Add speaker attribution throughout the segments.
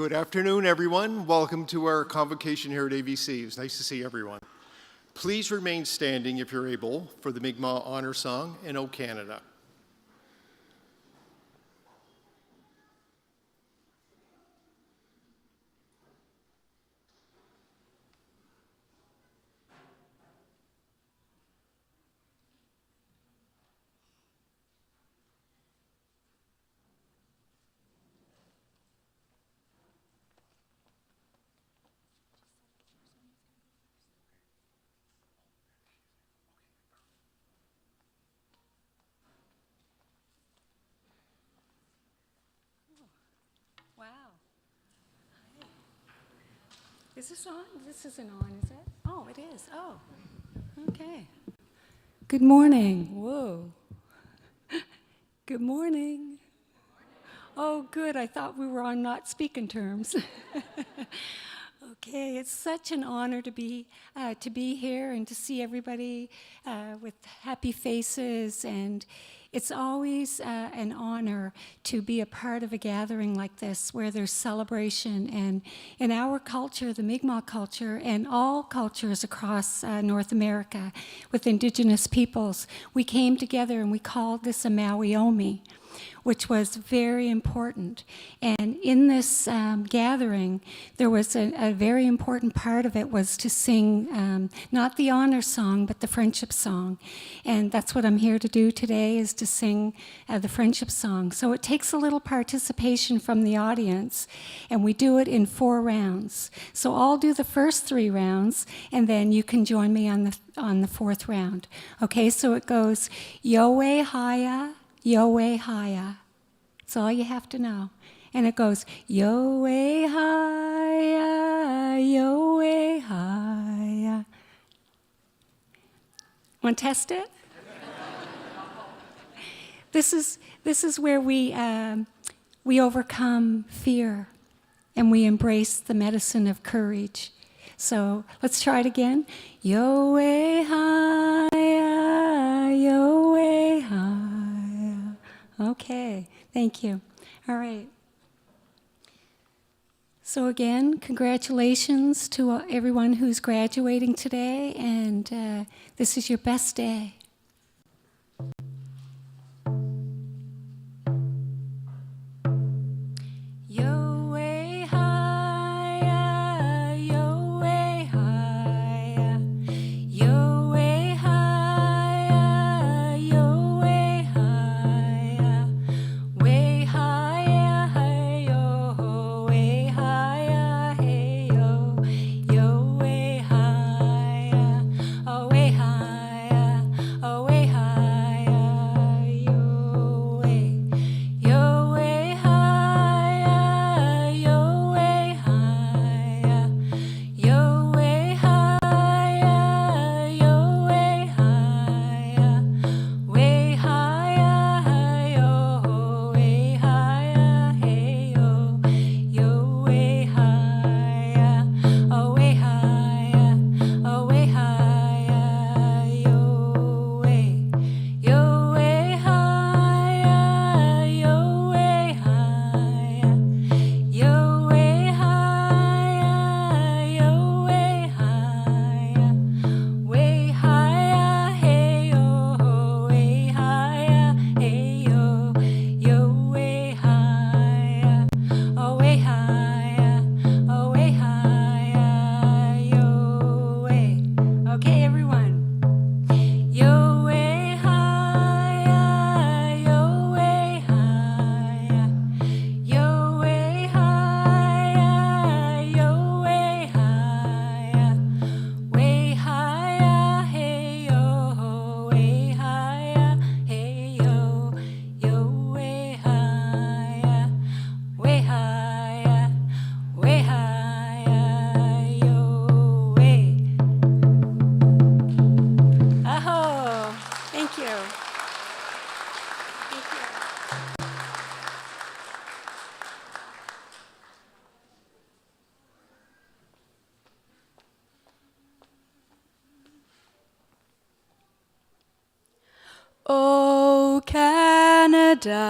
Speaker 1: Good afternoon, everyone. Welcome to our convocation here at AVC. It's nice to see everyone. Please remain standing if you're able for the Mi'kmaq Honor Song and O Canada.
Speaker 2: Wow. Hi. Is this on? This isn't on, is it? Oh, it is. Oh, okay. Good morning. Whoa. Good morning. Oh, good. I thought we were on not speaking terms. Okay, it's such an honor to be here and to see everybody with happy faces, and it's always an honor to be a part of a gathering like this where there's celebration. And in our culture, the Mi'kmaq culture, and all cultures across North America with Indigenous peoples, we came together and we called this a Mawiomi, which was very important. And in this gathering, there was a very important part of it was to sing not the honor song, but the friendship song. And that's what I'm here to do today, is to sing the friendship song. So it takes a little participation from the audience, and we do it in 4 rounds. So I'll do the first 3 rounds, and then you can join me on the 4th round. Okay, so it goes, Yoway Haya, Yoway Haya. That's all you have to know. And it goes, Yoway Haya, Yoway Haya. Want to test it? This is where we overcome fear and we embrace the medicine of courage. So let's try it again. Yoway Haya, Yoway Haya. Okay, thank you. All right. So again, congratulations to everyone who's graduating today, and this is your best day. Yoway Haya, Yoway Haya, Yoway Haya, Yoway Haya, way higher, hey yo, way higher, hey yo, yo way higher, oh way higher, oh way higher, yo way higher, yo way higher, yo way higher, yo way higher, way higher, hey yo, way higher, hey yo, yo way higher, oh way higher, oh way higher, yo way higher, yo way higher, yo way higher, yo way higher, way higher, hey yo, way higher, hey yo, yo way higher, oh way higher, oh way higher, yo way. Okay, everyone. Yo way higher, yo way higher, yo way higher, yo way higher, way higher, hey yo, way higher, hey yo, yo way higher, way higher, way higher, yo way. Oh, thank you. Thank you. Oh, Canada,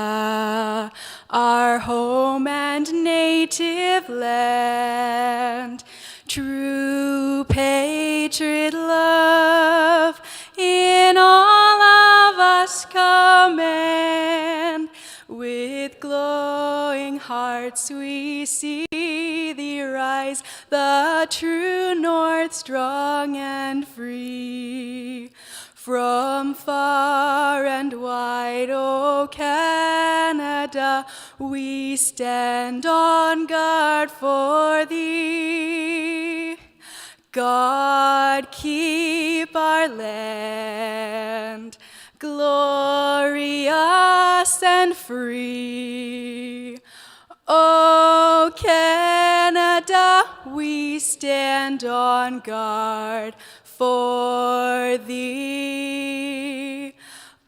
Speaker 2: our home and
Speaker 3: native land. True patriot love in all of us command. With glowing hearts we see thee rise, the true north, strong and free. From far and wide, O Canada, we stand on guard for thee. God keep our land glorious and free. O Canada, we stand on guard for thee.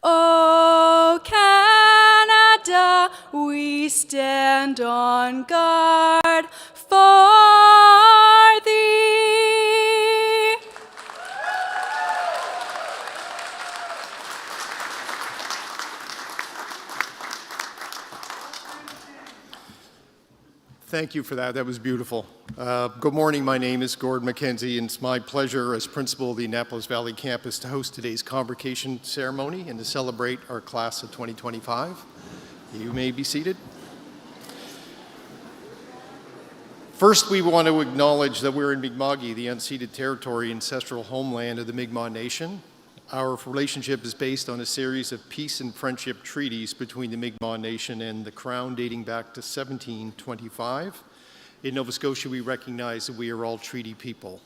Speaker 3: O Canada, we stand on guard for thee.
Speaker 1: Thank you for that. That was beautiful. Good morning. My name is Gord McKenzie, and it's my pleasure as principal of the Annapolis Valley campus to host today's convocation ceremony and to celebrate our class of 2025. You may be seated. First, we want to acknowledge that we're in Mi'kma'ki, the unceded territory, ancestral homeland of the Mi'kmaq Nation. Our relationship is based on a series of peace and friendship treaties between the Mi'kmaq Nation and the Crown dating back to 1725. In Nova Scotia, we recognize that we are all treaty people.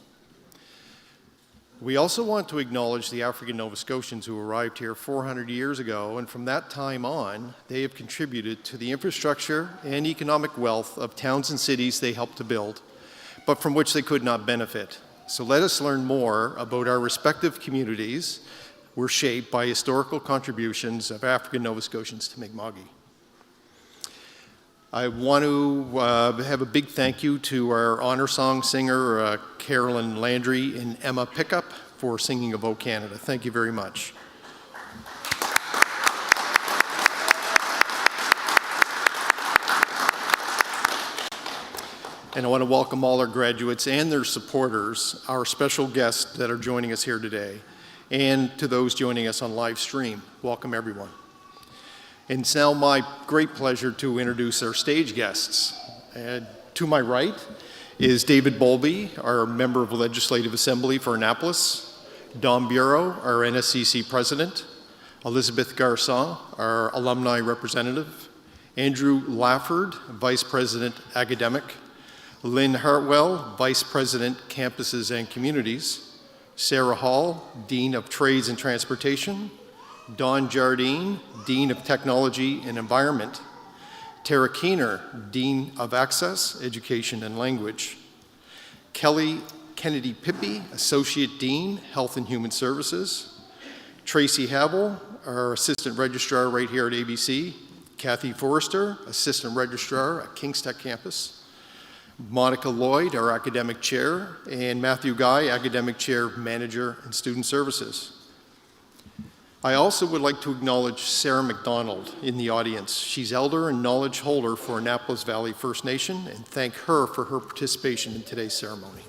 Speaker 1: We also want to acknowledge the African Nova Scotians who arrived here 400 years ago, and from that time on, they have contributed to the infrastructure and economic wealth of towns and cities they helped to build, but from which they could not benefit. So let us learn more about our respective communities were shaped by historical contributions of African Nova Scotians to Mi'kma'ki. I want to have a big thank you to our honor song singer, Carolyn Landry and Emma Pickup, for singing of O Canada. Thank you very much. And I want to welcome all our graduates and their supporters, our special guests that are joining us here today, and to those joining us on live stream. Welcome, everyone. And it's now my great pleasure to introduce our stage guests. And to my right is David Bowlby, our member of the Legislative Assembly for Annapolis, Don Bureau, our NSCC president, Elizabeth Garcon, our alumni representative, Andrew Lafford, vice president academic, Lynn Hartwell, vice president campuses and communities, Sarah Hall, dean of trades and transportation, Don Jardine, dean of technology and environment, Tara Keener, dean of access, education and language, Kelly Kennedy Pippi, associate dean, health and human services, Tracy Havel, our assistant registrar right here at ABC, Kathy Forrester, assistant registrar at King's Tech campus, Monica Lloyd, our academic chair, and Matthew Guy, academic chair, manager, and student services. I also would like to acknowledge Sarah McDonald in the audience. She's elder and knowledge holder for Annapolis Valley First Nation, and thank her for her participation in today's ceremony.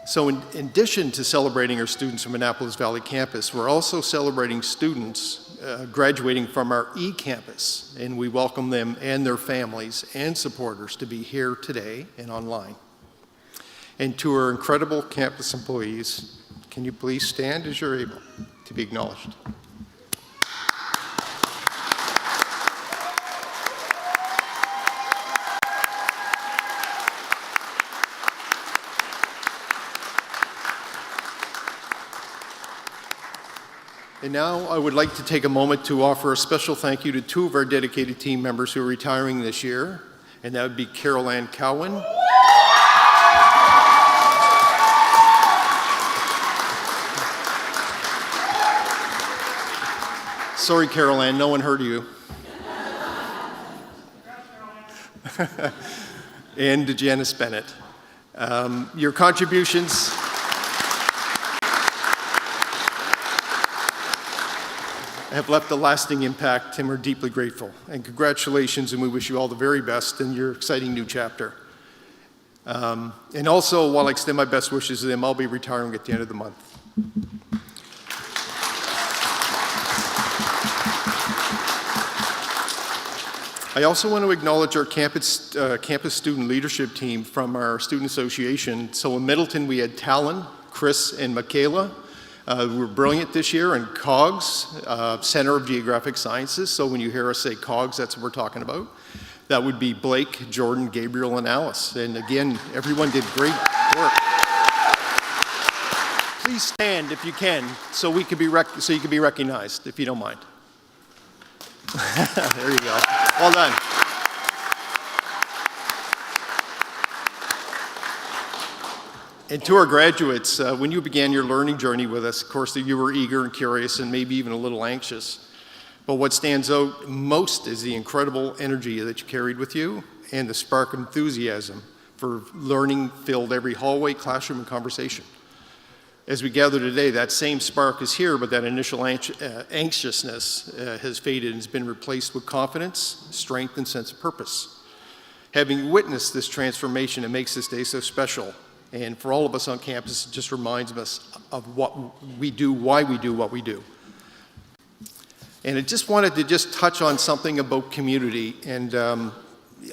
Speaker 1: So in addition to celebrating our students from Annapolis Valley campus, we're also celebrating students graduating from our e-campus, and we welcome them and their families and supporters to be here today and online. And to our incredible campus employees, can you please stand as you're able to be acknowledged? And now I would like to take a moment to offer a special thank you to two of our dedicated team members who are retiring this year, and that would be Carol Ann Cowan. Sorry, Carol Ann, no one heard you. And Janice Bennett. Your contributions have left a lasting impact, and we're deeply grateful. And congratulations, and we wish you all the very best in your exciting new chapter. And also, while I extend my best wishes to them, I'll be retiring at the end of the month. I also want to acknowledge our campus student leadership team from our student association. So in Middleton, we had Talon, Chris, and Michaela. We were brilliant this year in COGS, Center of Geographic Sciences. So when you hear us say COGS, that's what we're talking about. That would be Blake, Jordan, Gabriel, and Alice. And again, everyone did great work. Please stand if you can, so you can be recognized, if you don't mind. There you go. Well done. And to our graduates, when you began your learning journey with us, of course, you were eager and curious and maybe even a little anxious. But what stands out most is the incredible energy that you carried with you and the spark of enthusiasm for learning filled every hallway, classroom, and conversation. As we gather today, that same spark is here, but that initial anxiousness has faded and has been replaced with confidence, strength, and sense of purpose. Having witnessed this transformation, it makes this day so special. And for all of us on campus, it just reminds us of what we do, why we do what we do. And I just wanted to touch on something about community. And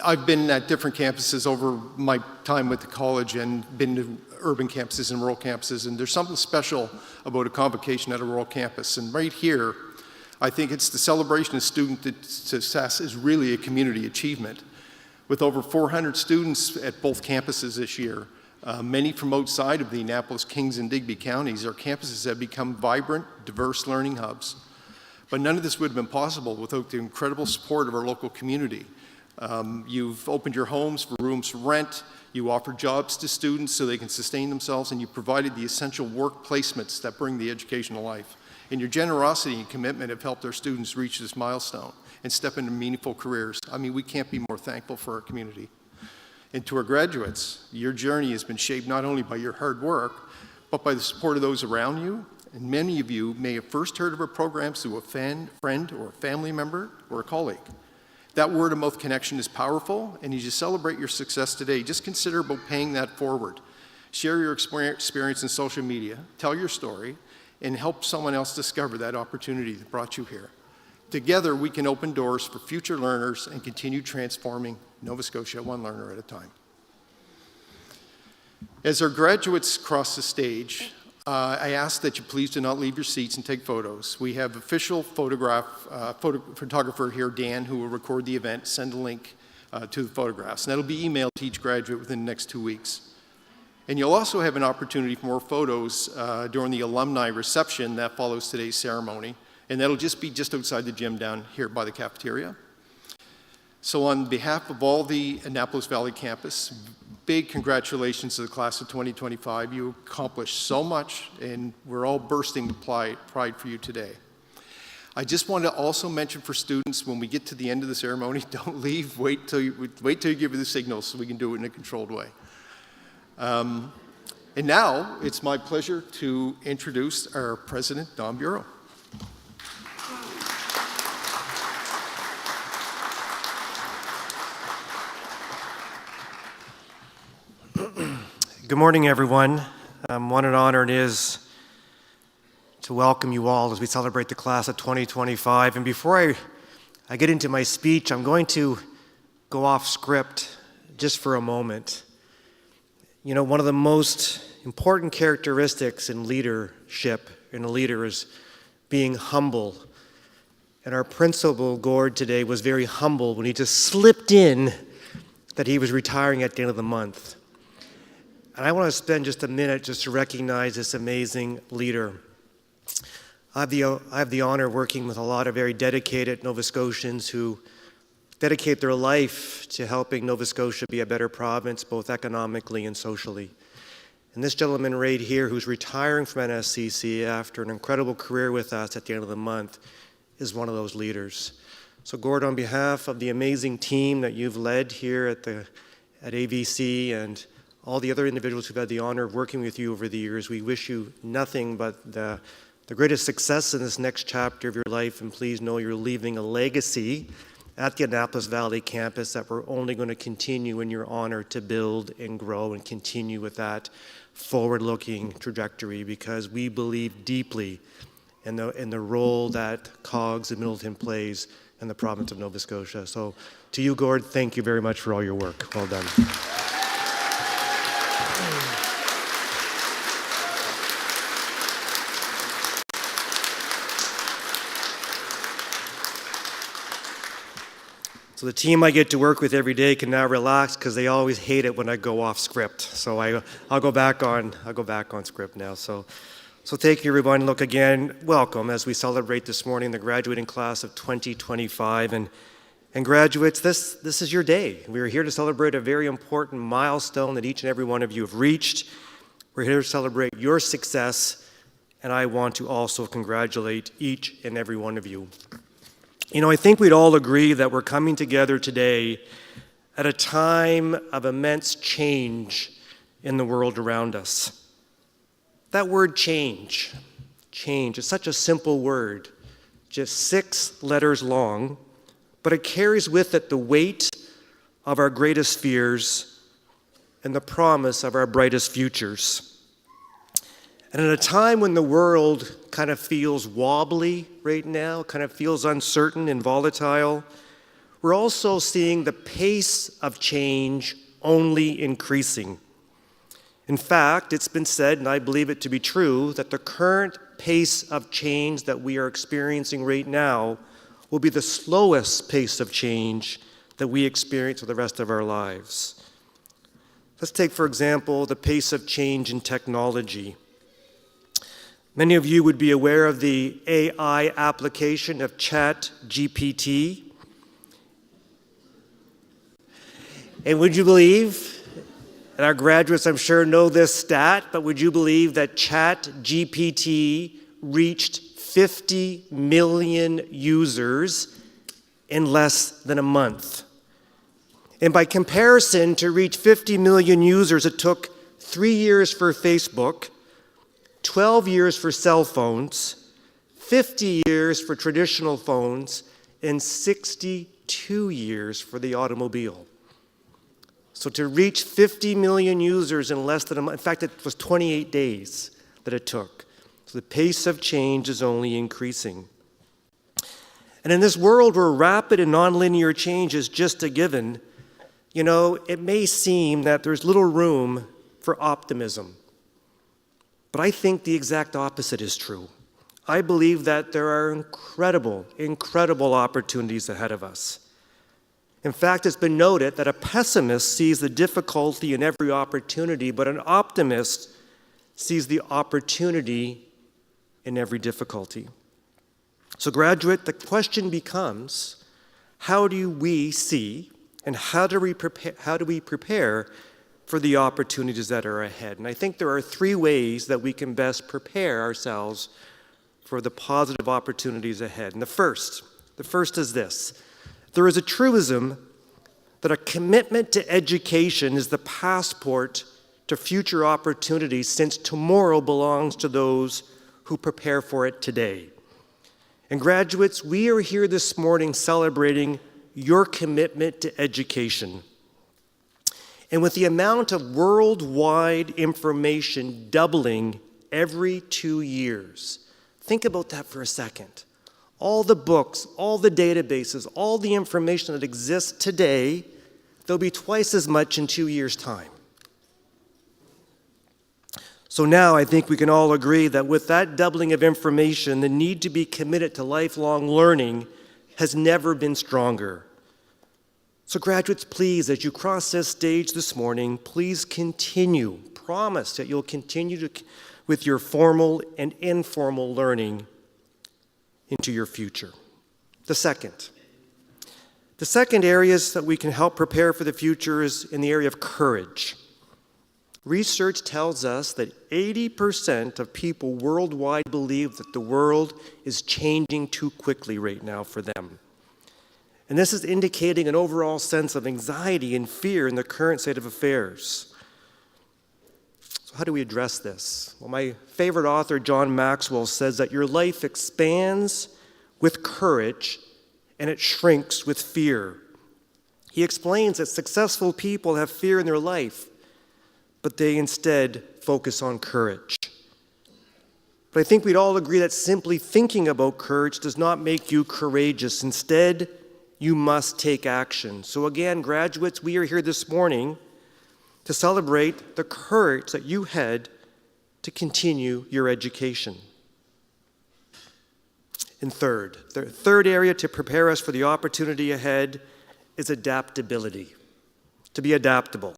Speaker 1: I've been at different campuses over my time with the college and been to urban campuses and rural campuses. And there's something special about a convocation at a rural campus. And right here, I think it's the celebration of student success is really a community achievement. With over 400 students at both campuses this year, many from outside of the Annapolis, Kings, and Digby counties, our campuses have become vibrant, diverse learning hubs. But none of this would have been possible without the incredible support of our local community. You've opened your homes for rooms for rent, you offer jobs to students so they can sustain themselves, and you provided the essential work placements that bring the education to life. And your generosity and commitment have helped our students reach this milestone and step into meaningful careers. I mean, we can't be more thankful for our community. And to our graduates, your journey has been shaped not only by your hard work, but by the support of those around you. And many of you may have first heard of our programs through a friend or a family member or a colleague. That word of mouth connection is powerful, and as you celebrate your success today, just consider about paying that forward. Share your experience in social media, tell your story, and help someone else discover that opportunity that brought you here. Together, we can open doors for future learners and continue transforming Nova Scotia one learner at a time. As our graduates cross the stage, I ask that you please do not leave your seats and take photos. We have official photographer here, Dan, who will record the event, send a link to the photographs. And that'll be emailed to each graduate within the next 2 weeks. And you'll also have an opportunity for more photos during the alumni reception that follows today's ceremony. And that'll just be just outside the gym down here by the cafeteria. So on behalf of all the Annapolis Valley campus, big congratulations to the class of 2025. You accomplished so much, and we're all bursting with pride for you today. I just want to also mention for students, when we get to the end of the ceremony, don't leave, wait till you give me the signal so we can do it in a controlled way. And now, it's my pleasure to introduce our president, Don Bureau.
Speaker 4: Good morning, everyone. What an honor it is to welcome you all as we celebrate the class of 2025. And before I get into my speech, I'm going to go off script just for a moment. You know, one of the most important characteristics in leadership in a leader is being humble. And our principal, Gord, today was very humble when he just slipped in that he was retiring at the end of the month. And I want to spend just a minute just to recognize this amazing leader. I have the honor of working with a lot of very dedicated Nova Scotians who dedicate their life to helping Nova Scotia be a better province, both economically and socially. And this gentleman right here, who's retiring from NSCC after an incredible career with us at the end of the month, is one of those leaders. So Gord, on behalf of the amazing team that you've led here at AVC and all the other individuals who've had the honor of working with you over the years, we wish you nothing but the the greatest success in this next chapter of your life, and please know you're leaving a legacy at the Annapolis Valley campus that we're only going to continue in your honor to build and grow and continue with that forward-looking trajectory, because we believe deeply in the role that COGS in Middleton plays in the province of Nova Scotia. So to you, Gord, thank you very much for all your work. Well done. So the team I get to work with every day can now relax because they always hate it when I go off script. So I'll go back on script now. So thank you, everyone. Look, again, welcome as we celebrate this morning the graduating class of 2025. And graduates, this is your day. We are here to celebrate a very important milestone that each and every one of you have reached. We're here to celebrate your success, and I want to also congratulate each and every one of you. You know, I think we'd all agree that we're coming together today at a time of immense change in the world around us. That word change is such a simple word, just 6 letters long, but it carries with it the weight of our greatest fears and the promise of our brightest futures. And at a time when the world kind of feels wobbly right now, kind of feels uncertain and volatile, we're also seeing the pace of change only increasing. In fact, it's been said, and I believe it to be true, that the current pace of change that we are experiencing right now will be the slowest pace of change that we experience for the rest of our lives. Let's take, for example, the pace of change in technology. Many of you would be aware of the AI application of ChatGPT. And would you believe, and our graduates I'm sure know this stat, but would you believe that ChatGPT reached 50 million users in less than a month? And by comparison, to reach 50 million users, it took 3 years for Facebook, 12 years for cell phones, 50 years for traditional phones, and 62 years for the automobile. So to reach 50 million users in less than a month, in fact, it was 28 days that it took. So the pace of change is only increasing. And in this world where rapid and nonlinear change is just a given, you know, it may seem that there's little room for optimism. But I think the exact opposite is true. I believe that there are incredible opportunities ahead of us. In fact, it's been noted that a pessimist sees the difficulty in every opportunity, but an optimist sees the opportunity in every difficulty. So graduate, the question becomes, how do we see and how do we prepare for the opportunities that are ahead? And I think there are 3 ways that we can best prepare ourselves for the positive opportunities ahead. And the first is this. There is a truism that a commitment to education is the passport to future opportunities, since tomorrow belongs to those who prepare for it today. And graduates, we are here this morning celebrating your commitment to education. And with the amount of worldwide information doubling every 2 years, think about that for a second. All the books, all the databases, all the information that exists today, there'll be twice as much in 2 years' time. So now I think we can all agree that with that doubling of information, the need to be committed to lifelong learning has never been stronger. So graduates, please, as you cross this stage this morning, please continue. Promise that you'll continue with your formal and informal learning into your future. The second areas that we can help prepare for the future is in the area of courage. Research tells us that 80% of people worldwide believe that the world is changing too quickly right now for them. And this is indicating an overall sense of anxiety and fear in the current state of affairs. So how do we address this? Well, my favorite author, John Maxwell, says that your life expands with courage and it shrinks with fear. He explains that successful people have fear in their life, but they instead focus on courage. But I think we'd all agree that simply thinking about courage does not make you courageous. Instead, you must take action. So again, graduates, we are here this morning to celebrate the courage that you had to continue your education. And the third area to prepare us for the opportunity ahead is adaptability, to be adaptable.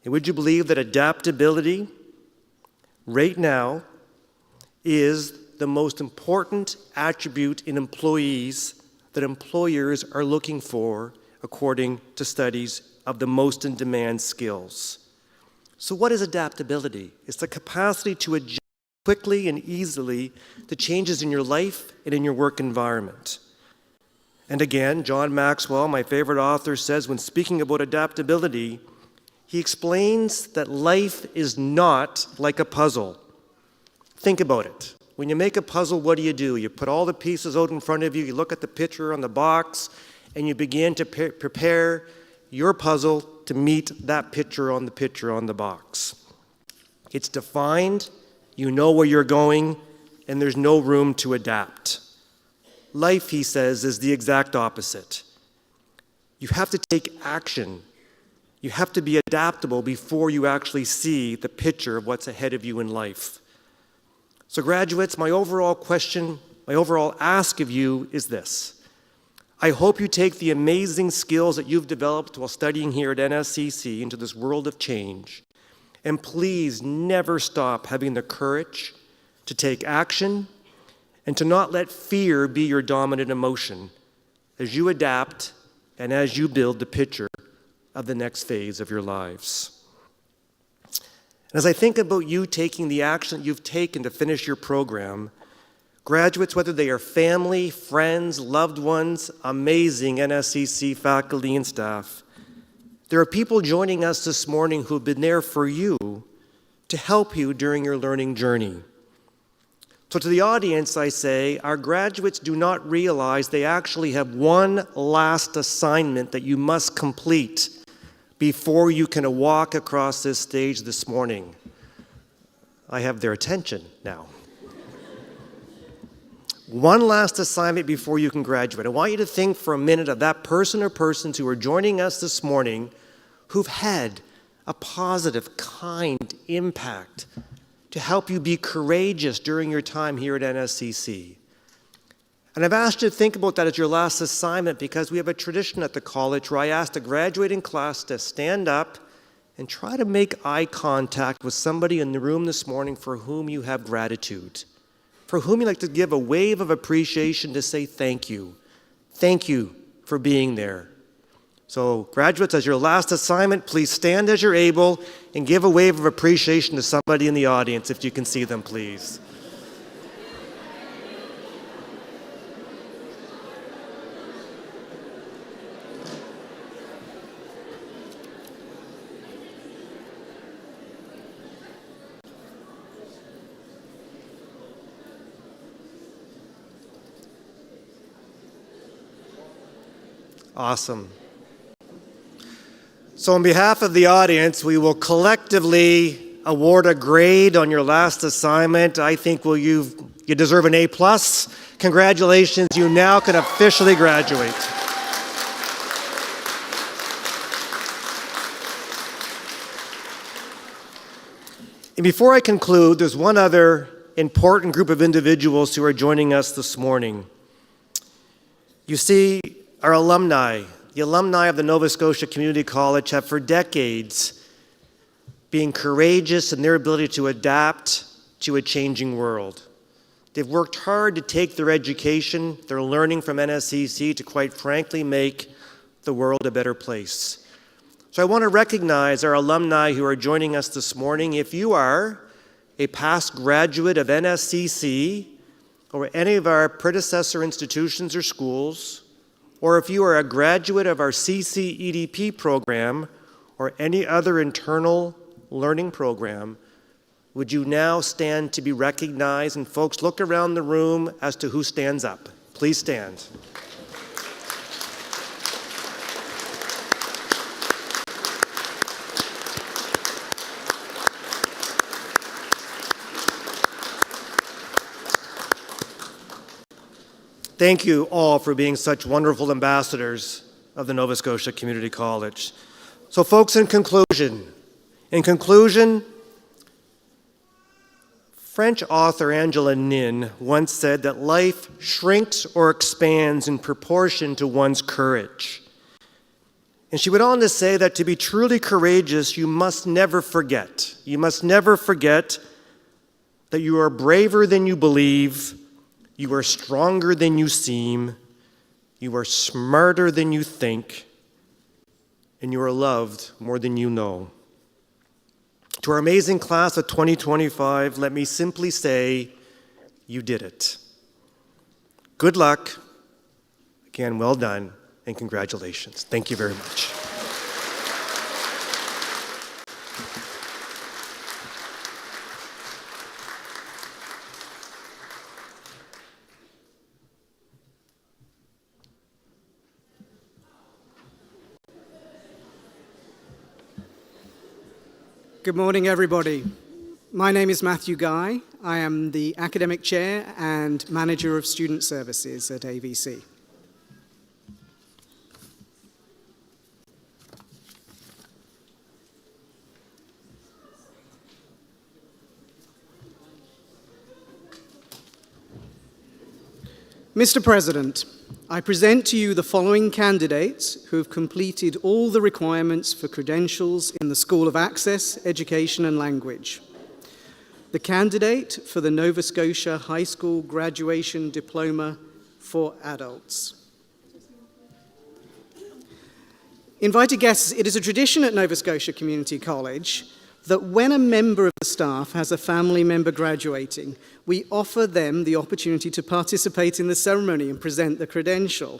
Speaker 4: And would you believe that adaptability right now is the most important attribute in employees that employers are looking for according to studies of the most in-demand skills. So what is adaptability? It's the capacity to adjust quickly and easily to changes in your life and in your work environment. And again, John Maxwell, my favorite author, says when speaking about adaptability, he explains that life is not like a puzzle. Think about it. When you make a puzzle, what do? You put all the pieces out in front of you, you look at the picture on the box, and you begin to prepare your puzzle to meet that picture on the box. It's defined, you know where you're going, and there's no room to adapt. Life, he says, is the exact opposite. You have to take action. You have to be adaptable before you actually see the picture of what's ahead of you in life. So graduates, my overall ask of you is this. I hope you take the amazing skills that you've developed while studying here at NSCC into this world of change. And please never stop having the courage to take action and to not let fear be your dominant emotion as you adapt and as you build the picture of the next phase of your lives. And as I think about you taking the action that you've taken to finish your program, graduates, whether they are family, friends, loved ones, amazing NSCC faculty and staff, there are people joining us this morning who have been there for you to help you during your learning journey. So to the audience, I say, our graduates do not realize they actually have one last assignment that you must complete before you can walk across this stage this morning. I have their attention now. One last assignment before you can graduate. I want you to think for a minute of that person or persons who are joining us this morning who've had a positive, kind impact to help you be courageous during your time here at NSCC. And I've asked you to think about that as your last assignment because we have a tradition at the college where I ask the graduating class to stand up and try to make eye contact with somebody in the room this morning for whom you have gratitude, for whom you'd like to give a wave of appreciation to say thank you. Thank you for being there. So graduates, as your last assignment, please stand as you're able and give a wave of appreciation to somebody in the audience if you can see them, please. Awesome. So on behalf of the audience, we will collectively award a grade on your last assignment. I think you deserve an A+. Congratulations, you now can officially graduate. And before I conclude, there's one other important group of individuals who are joining us this morning. You see, our alumni, the alumni of the Nova Scotia Community College have for decades been courageous in their ability to adapt to a changing world. They've worked hard to take their education, their learning from NSCC to quite frankly make the world a better place. So I want to recognize our alumni who are joining us this morning. If you are a past graduate of NSCC or any of our predecessor institutions or schools, or if you are a graduate of our CCEDP program or any other internal learning program, would you now stand to be recognized? And folks, look around the room as to who stands up. Please stand. Thank you all for being such wonderful ambassadors of the Nova Scotia Community College. So folks, in conclusion, French author Angela Nin once said that life shrinks or expands in proportion to one's courage. And she went on to say that to be truly courageous, you must never forget. You must never forget that you are braver than you believe, you are stronger than you seem, you are smarter than you think, and you are loved more than you know. To our amazing class of 2025, let me simply say, you did it. Good luck. Again, well done, and congratulations. Thank you very much.
Speaker 5: Good morning, everybody. My name is Matthew Guy. I am the Academic Chair and Manager of Student Services at AVC. Mr. President, I present to you the following candidates who have completed all the requirements for credentials in the School of Access, Education and Language. The candidate for the Nova Scotia High School Graduation Diploma for Adults. Invited guests, it is a tradition at Nova Scotia Community College that when a member of the staff has a family member graduating, we offer them the opportunity to participate in the ceremony and present the credential.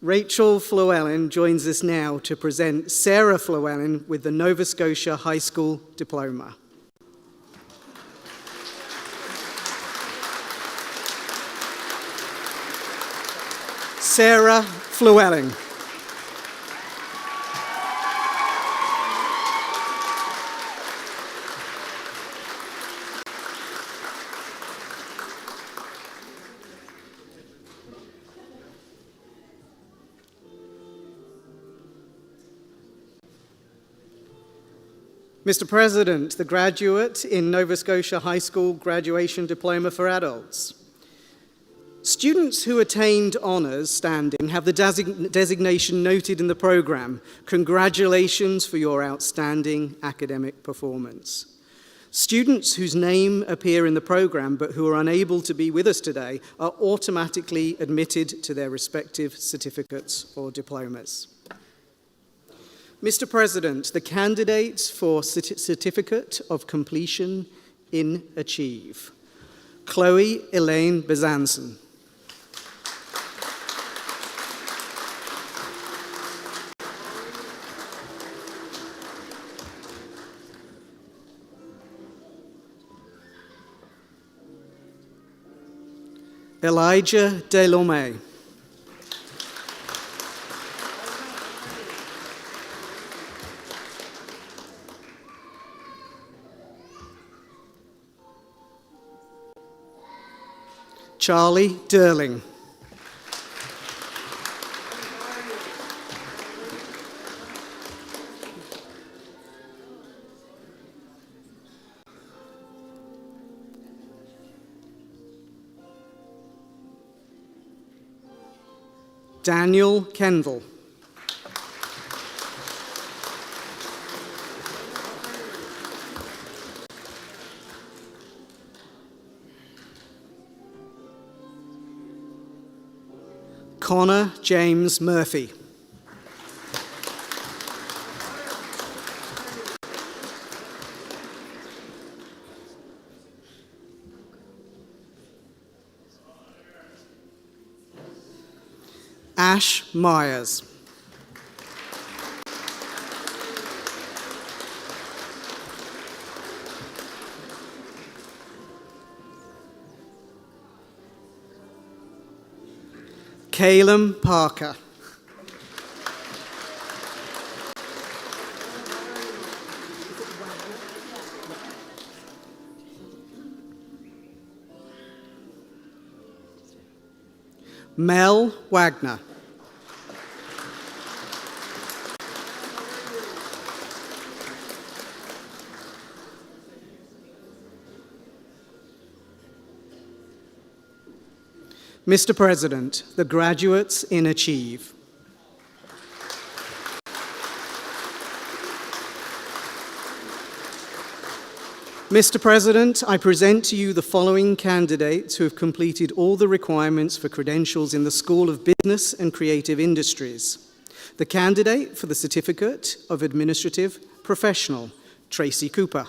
Speaker 5: Rachel Flewellen joins us now to present Sarah Flewellen with the Nova Scotia High School Diploma. Sarah Flewellen. Mr. President, the graduate in Nova Scotia High School Graduation Diploma for Adults. Students who attained honours standing have the designation noted in the programme. Congratulations for your outstanding academic performance. Students whose name appear in the programme but who are unable to be with us today are automatically admitted to their respective certificates or diplomas. Mr. President, the candidates for Certificate of Completion in Achieve. Chloe Elaine Bezanson. Elijah Delorme. Charlie Derling. Daniel Kendall. Connor James Murphy. Ash Myers. Calum Parker. Mel Wagner. Mr. President, the graduates in Achieve. Mr. President, I present to you the following candidates who have completed all the requirements for credentials in the School of Business and Creative Industries. The candidate for the Certificate of Administrative Professional, Tracy Cooper.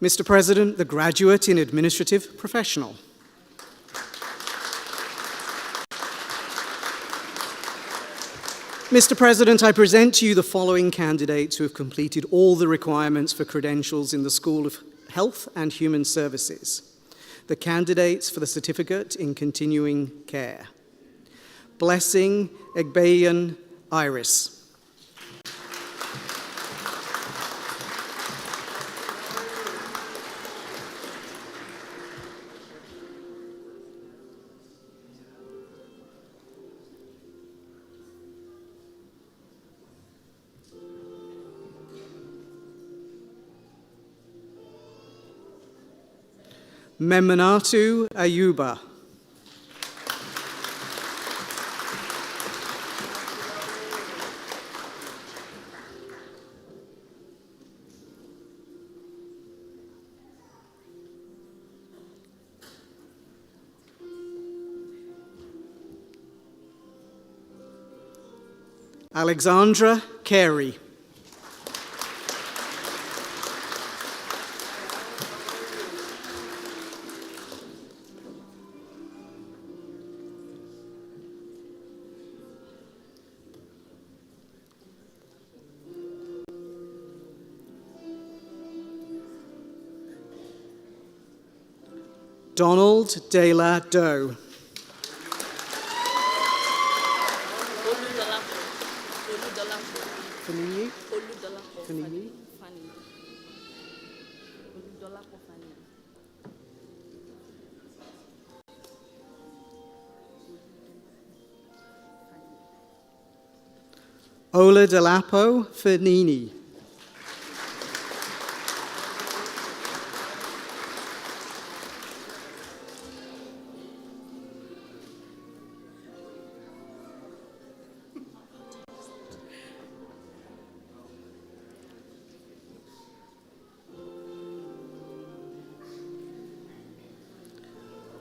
Speaker 5: Mr. President, the graduate in Administrative Professional. Mr. President, I present to you the following candidates who have completed all the requirements for credentials in the School of Health and Human Services. The candidates for the Certificate in Continuing Care. Blessing Egbayan Iris. Memunatu Ayuba. Alexandra Carey. Donald De La Doe. Ola Delapo Fernini.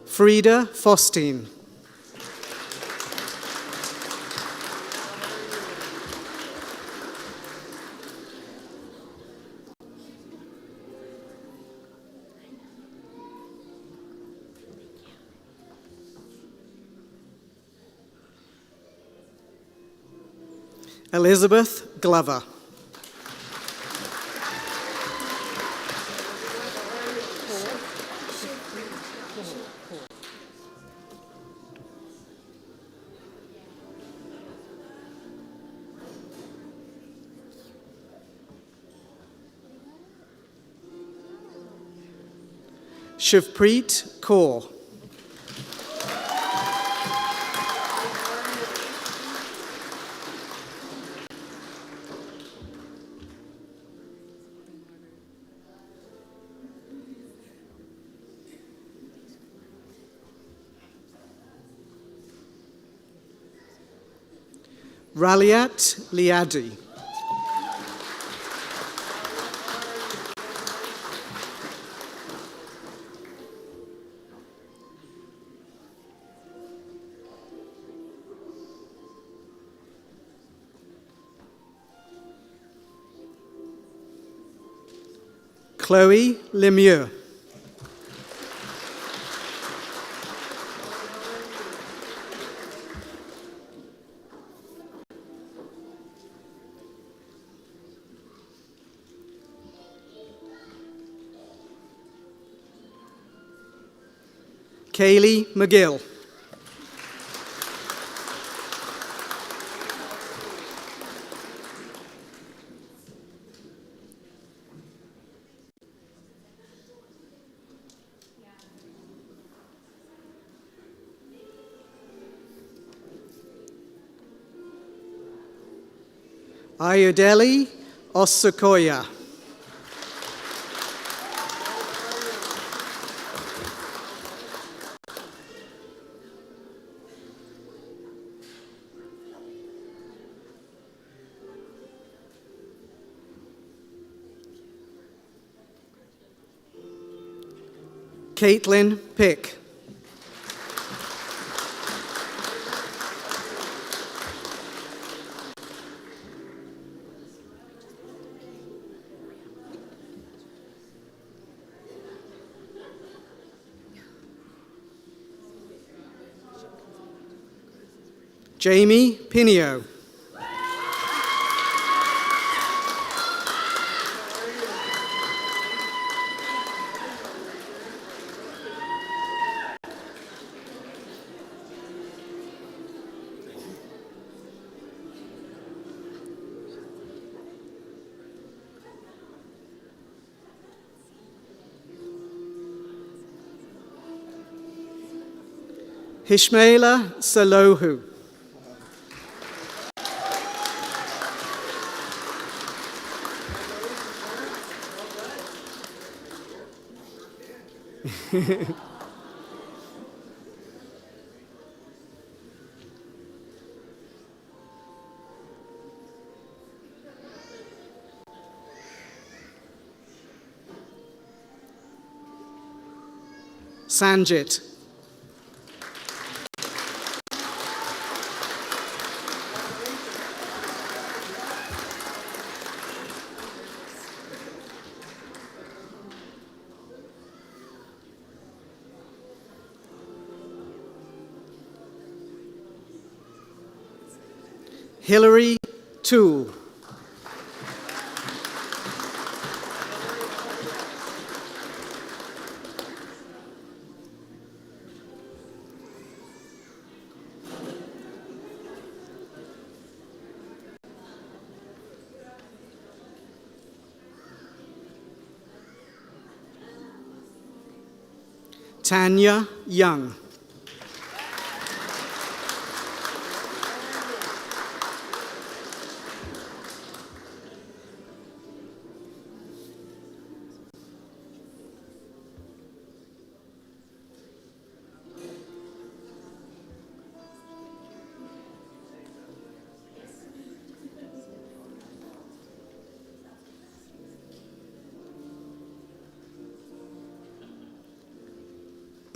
Speaker 5: Frida Faustine. Elizabeth Glover. Shivpreet Kaur. Raliat Liadi. Chloe Lemieux. Kaylee McGill. Ayodele Osakoya. Caitlin Pick. Jamie Pinio. Hishmaela Salohu. Sanjit. Hillary Toole. Tanya Young.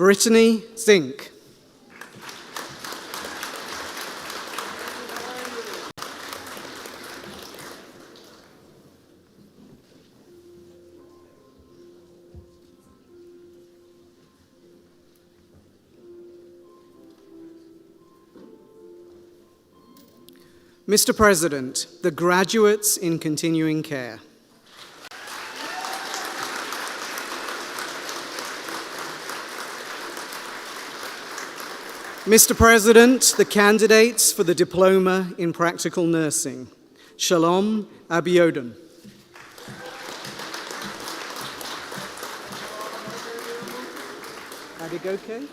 Speaker 5: Brittany Zink. Mr. President, the graduates in continuing care. Mr. President, the candidates for the Diploma in Practical Nursing. Shalom Abiodun. Adigoke?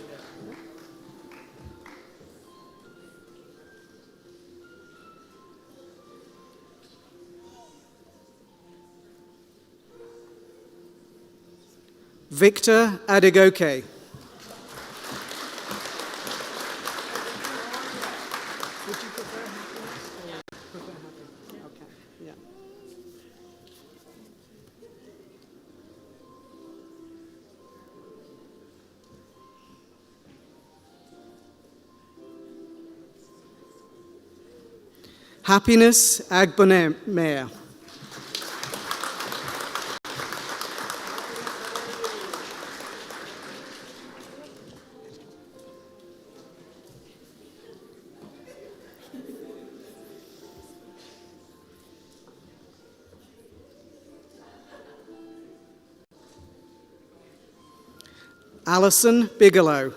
Speaker 5: Victor Adigoke. Happiness Agbonemer. Alison Bigelow.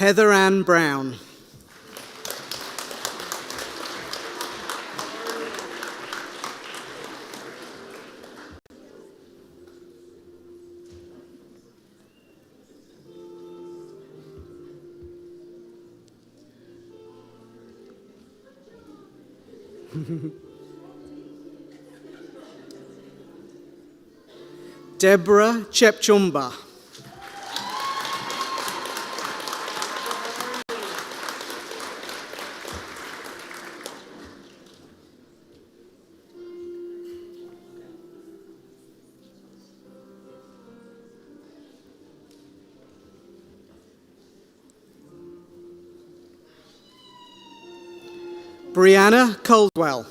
Speaker 5: Heather Ann Brown. Deborah Chepchumba. Brianna Caldwell.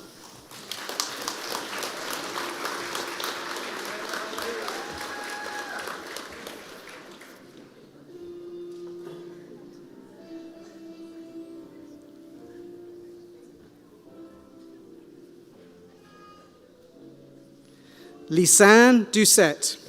Speaker 5: Lisanne Doucette.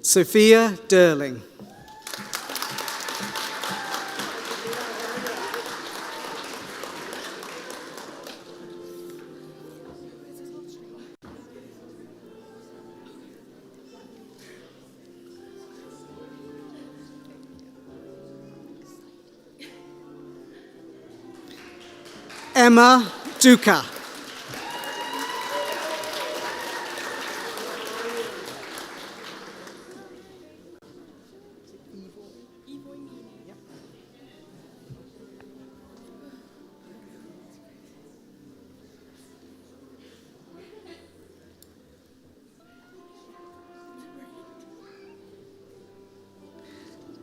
Speaker 5: Sophia Derling. Emma Duca.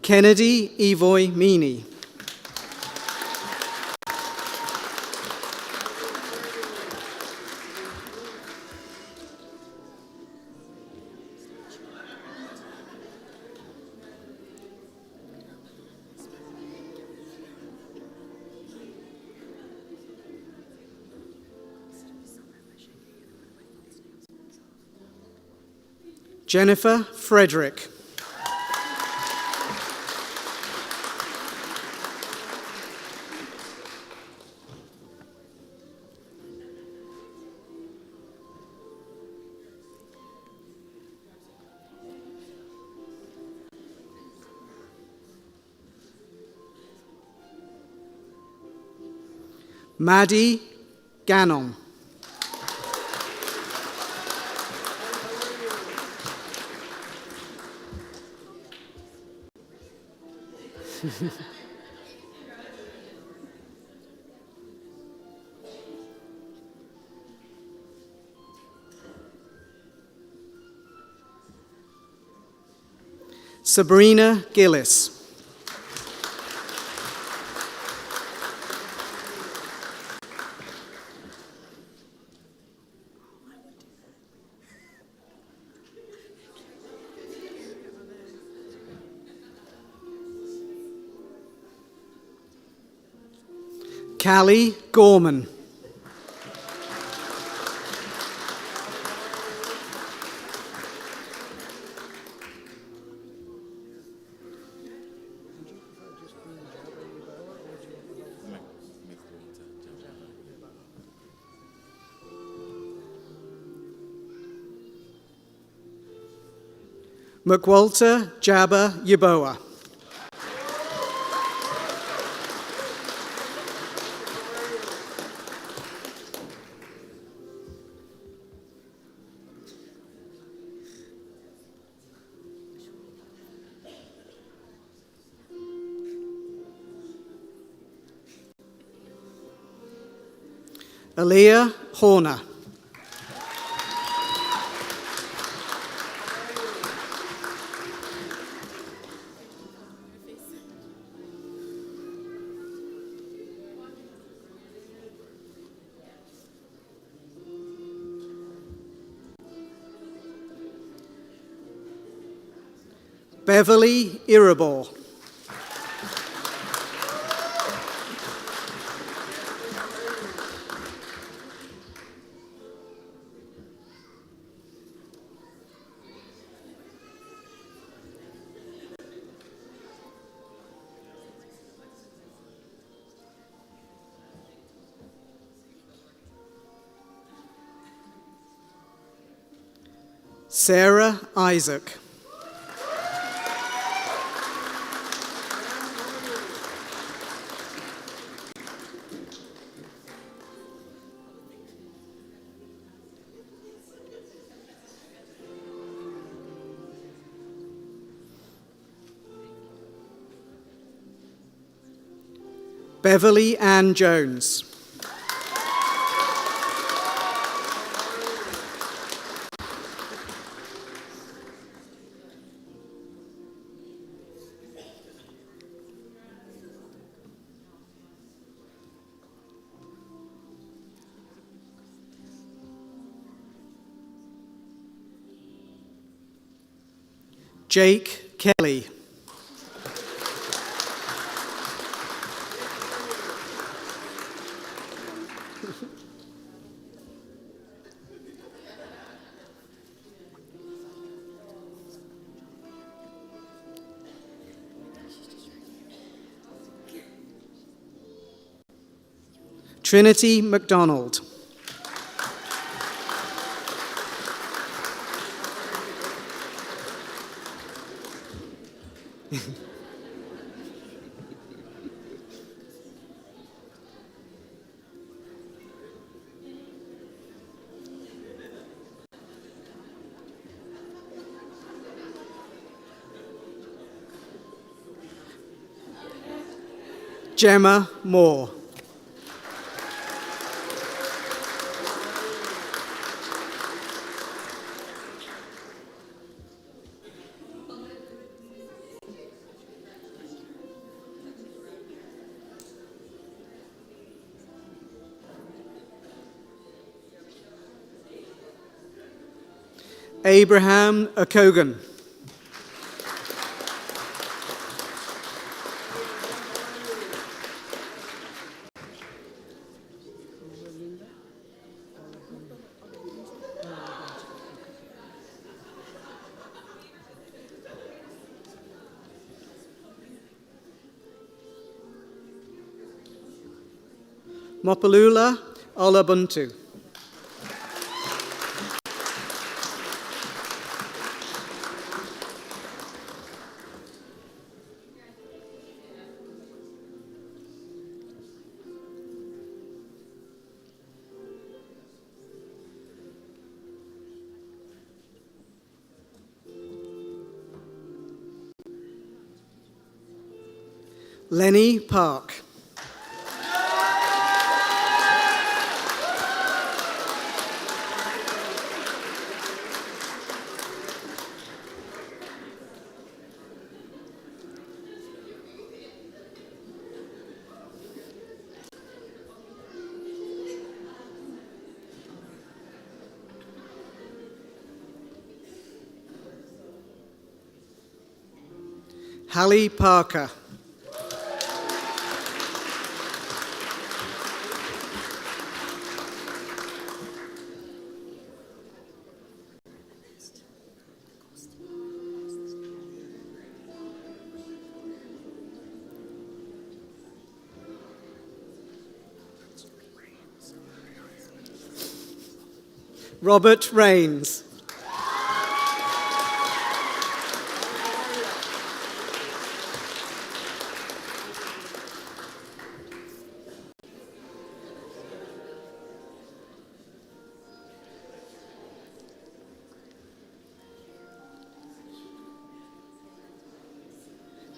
Speaker 5: Kennedy Evoy Meany. Jennifer Frederick. Maddie Gannon. Sabrina Gillis. Callie Gorman. McWalter Jabba Yaboa. Aaliyah Horner. Beverly Irabor. Sarah Isaac. Beverly Ann Jones. Jake Kelly. Trinity McDonald. Gemma Moore. Abraham Okogan. Mopalula Olabuntu. Lenny Park. Hallie Parker. Robert Rains.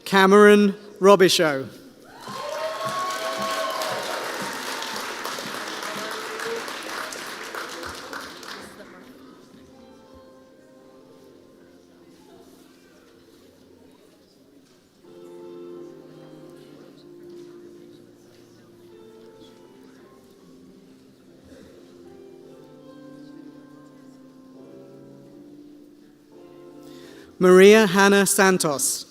Speaker 5: Cameron Robichaud. Maria Hannah Santos.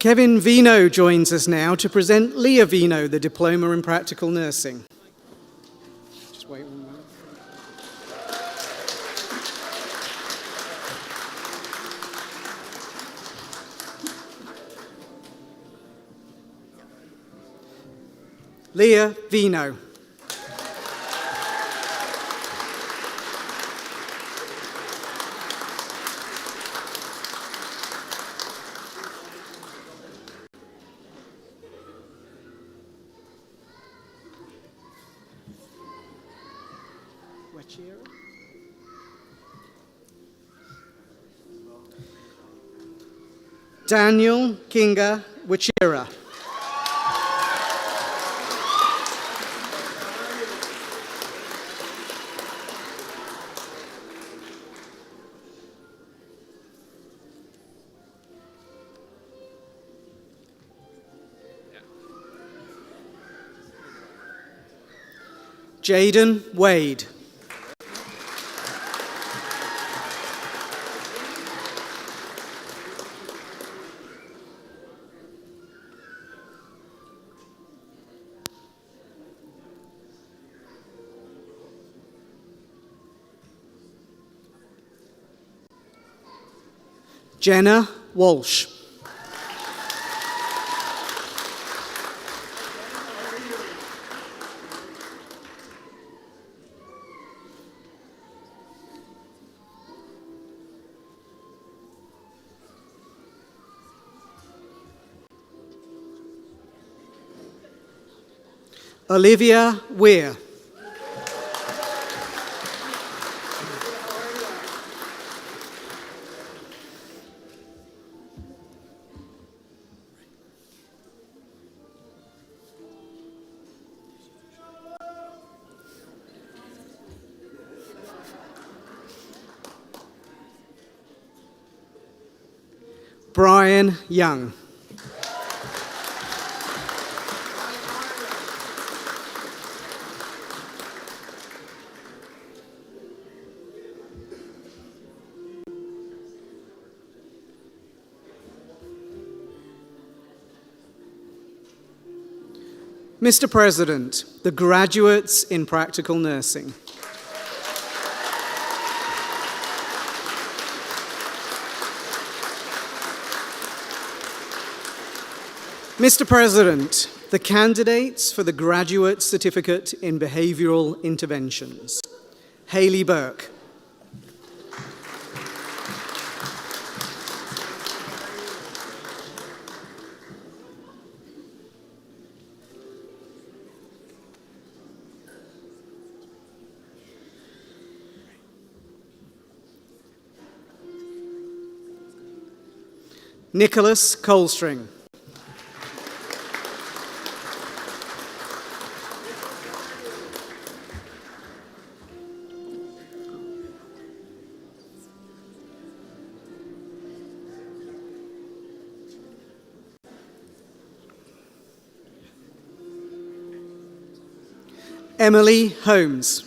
Speaker 5: Kevin Vino joins us now to present Leah Vino, the Diploma in Practical Nursing. Just wait 1 moment. Leah Vino. Daniel Kinga Wachira. Jaden Wade. Jenna Walsh. Olivia Weir. Brian Young. Mr. President, the graduates in practical nursing. Mr. President, the candidates for the Graduate Certificate in Behavioral Interventions. Haley Burke. Nicholas Colstring. Emily Holmes.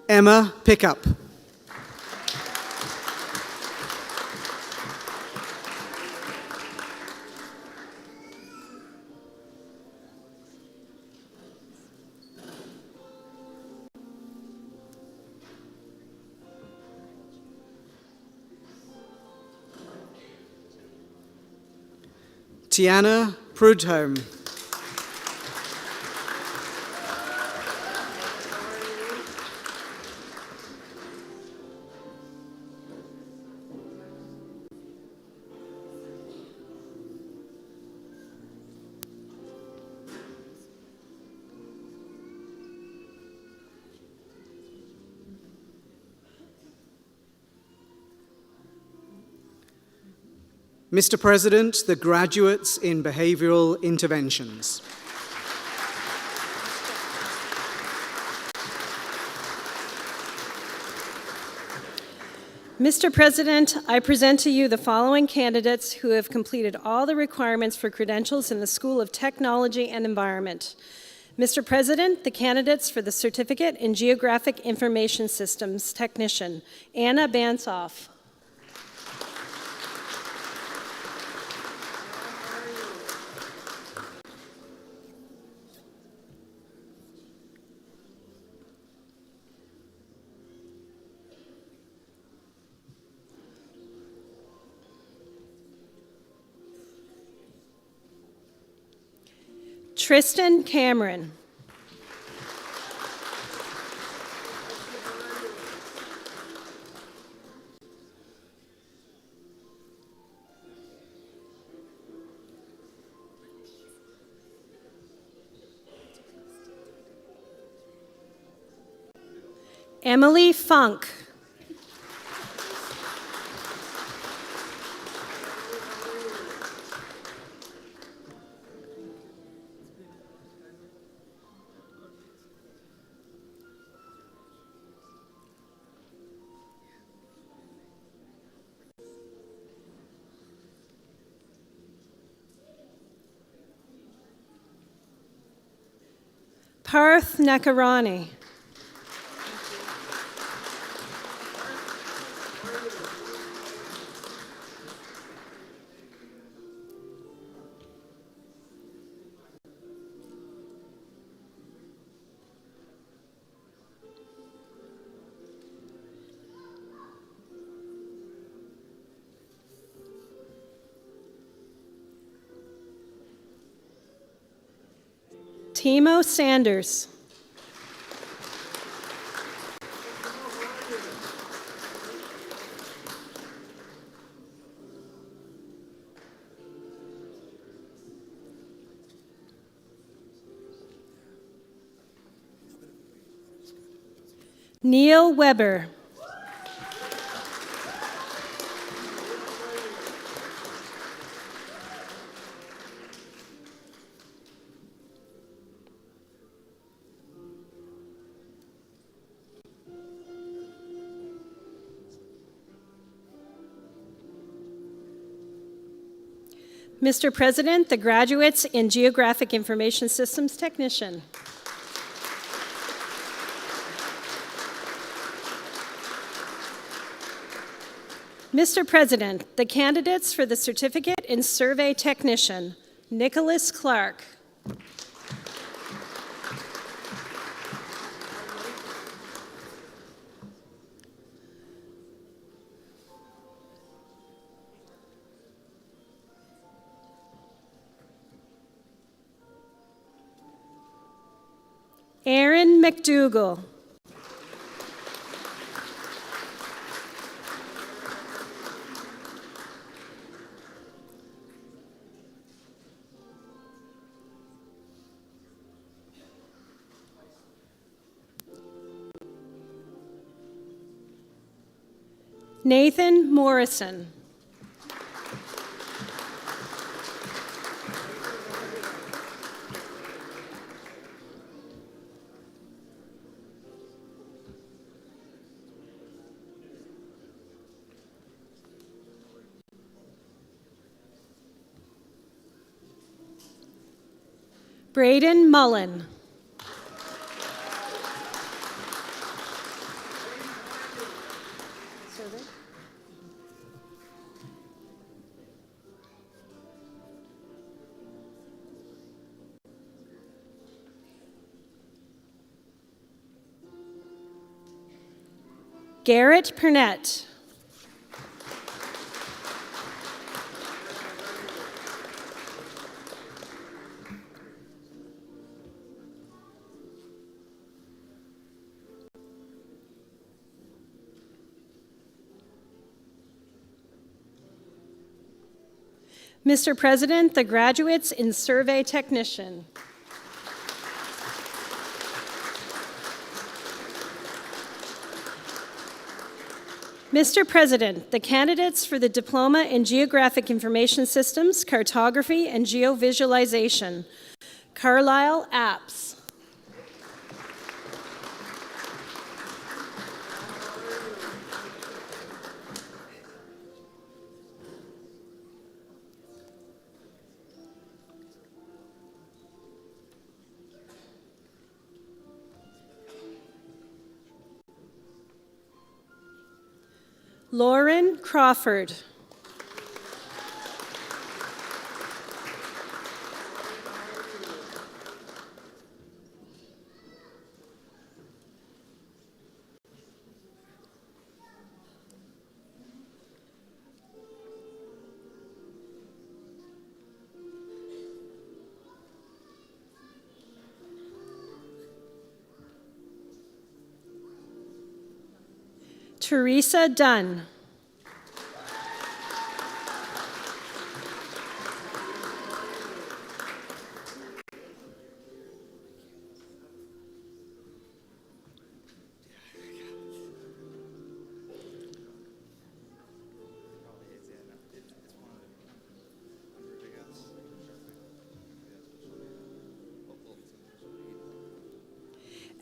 Speaker 5: Emma Pickup. Tiana Prudhomme. Mr. President, the graduates in behavioral interventions.
Speaker 6: Mr. President, I present to you the following candidates who have completed all the requirements for credentials in the School of Technology and Environment. Mr. President, the candidates for the Certificate in Geographic Information Systems Technician, Anna Bansoff. Tristan Cameron. Emily Funk. Parth Nakarani. Timo Sanders. Neil Weber. Mr. President, the graduates in Geographic Information Systems Technician. Mr. President, the candidates for the Certificate in Survey Technician, Nicholas Clark. Aaron McDougall. Nathan Morrison. Braden Mullen. Garrett Purnett. Mr. President, the graduates in Survey Technician. Mr. President, the candidates for the Diploma in Geographic Information Systems, Cartography, and Geovisualization. Carlisle Apps. Lauren Crawford. Teresa Dunn.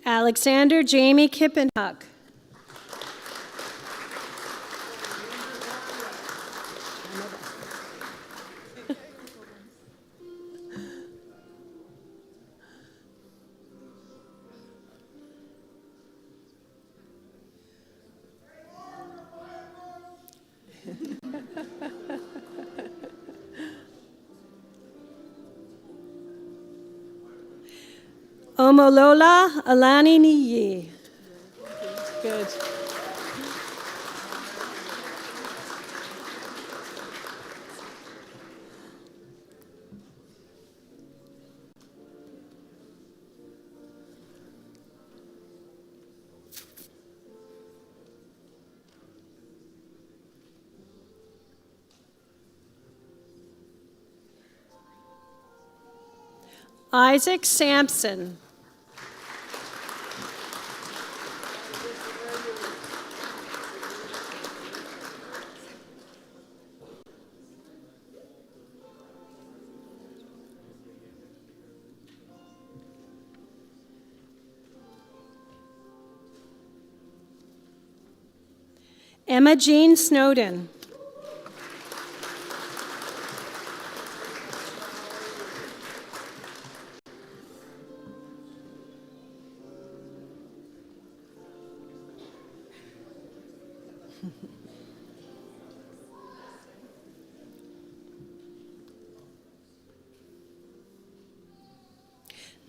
Speaker 6: Alexander Jamie Kippenhuck. Omolola Alani Niyi. Good. Isaac Sampson. Emma Jean Snowden.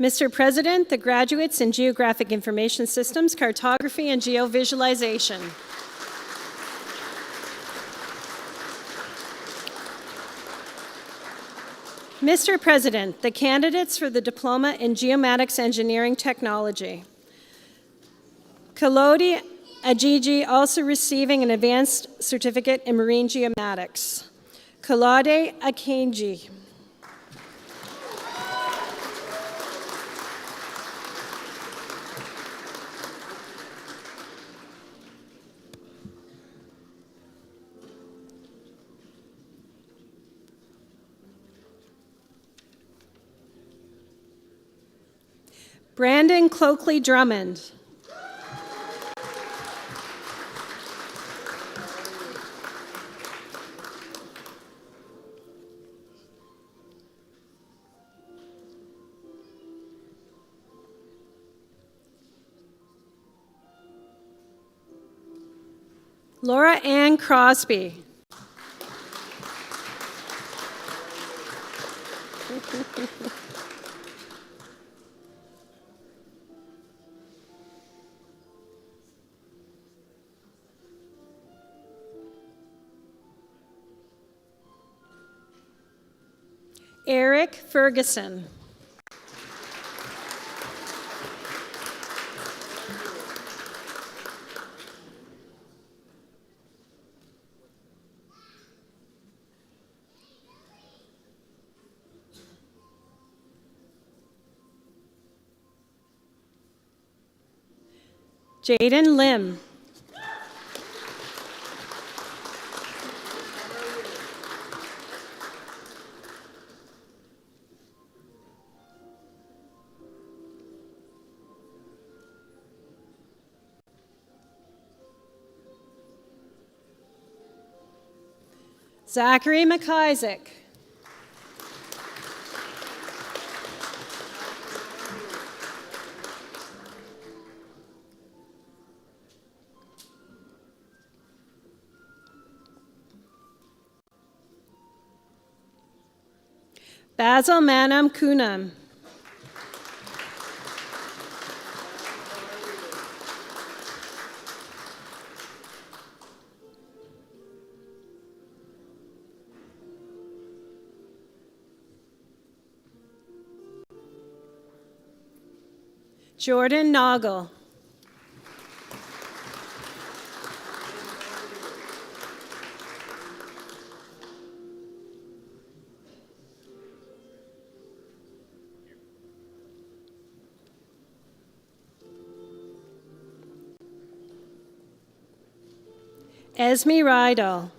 Speaker 6: Mr. President, the graduates in Geographic Information Systems, Cartography, and Geovisualization. Mr. President, the candidates for the Diploma in Geomatics Engineering Technology. Kalodi Ajiji, also receiving an advanced certificate in marine geomatics. Kalade Akenji. Brandon Cloakley Drummond. Laura Ann Crosby. Eric Ferguson. Jaden Lim. Zachary McIsaac. Basil Manam Kunam. Jordan Noggle. Esme Rydell.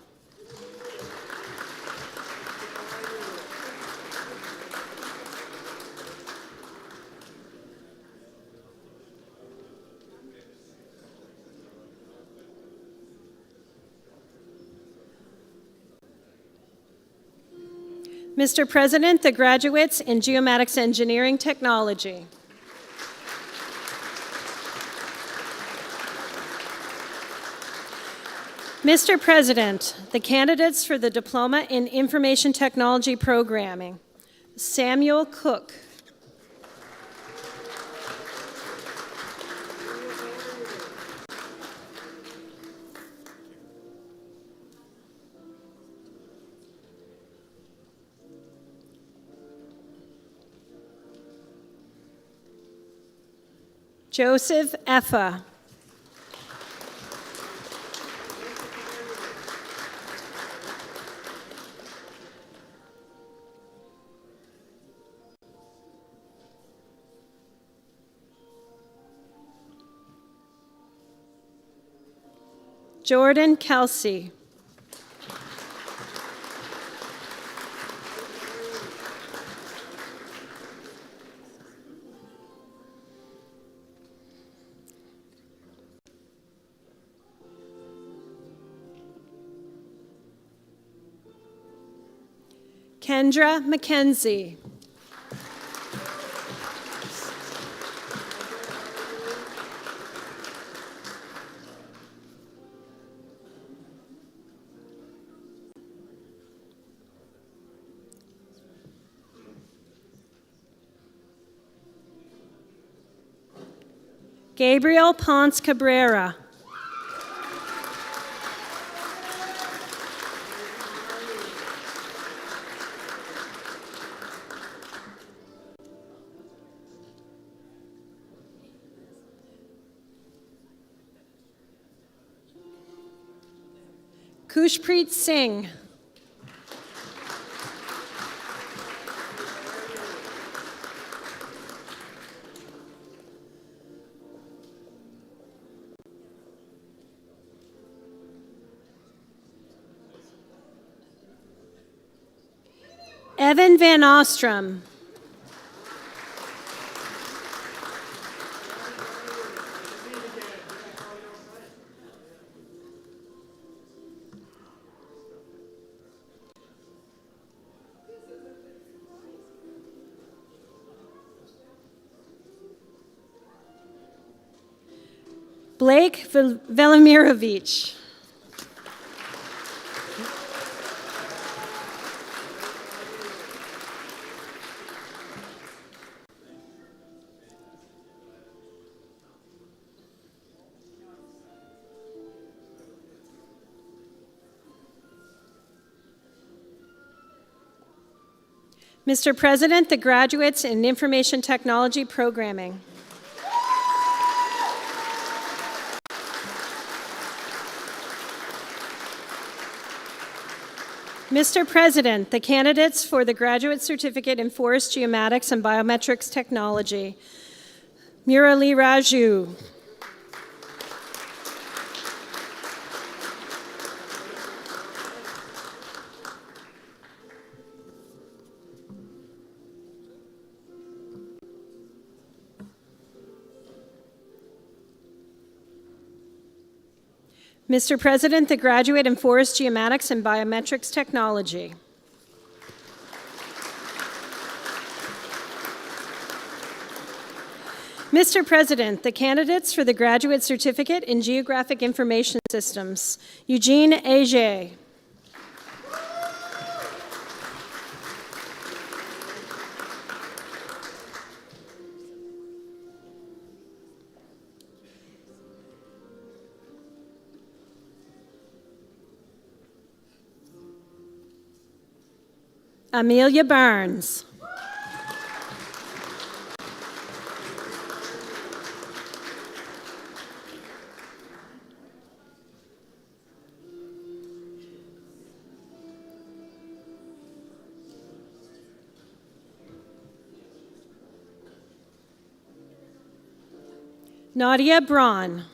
Speaker 6: Mr. President, the graduates in geomatics engineering technology. Mr. President, the candidates for the Diploma in Information Technology Programming. Samuel Cook. Joseph Effa. Jordan Kelsey. Kendra McKenzie. Gabriel Ponce Cabrera. Kushpreet Singh. Evan Van Ostrom. Blake Velimirovich. Mr. President, the graduates in Information Technology Programming. Mr. President, the candidates for the Graduate Certificate in Forest Geomatics and Biometrics Technology. Murali Raju. Mr. President, the graduate in Forest Geomatics and Biometrics Technology. Mr. President, the candidates for the Graduate Certificate in Geographic Information Systems, Eugene Ager. Amelia Barnes. Nadia Braun.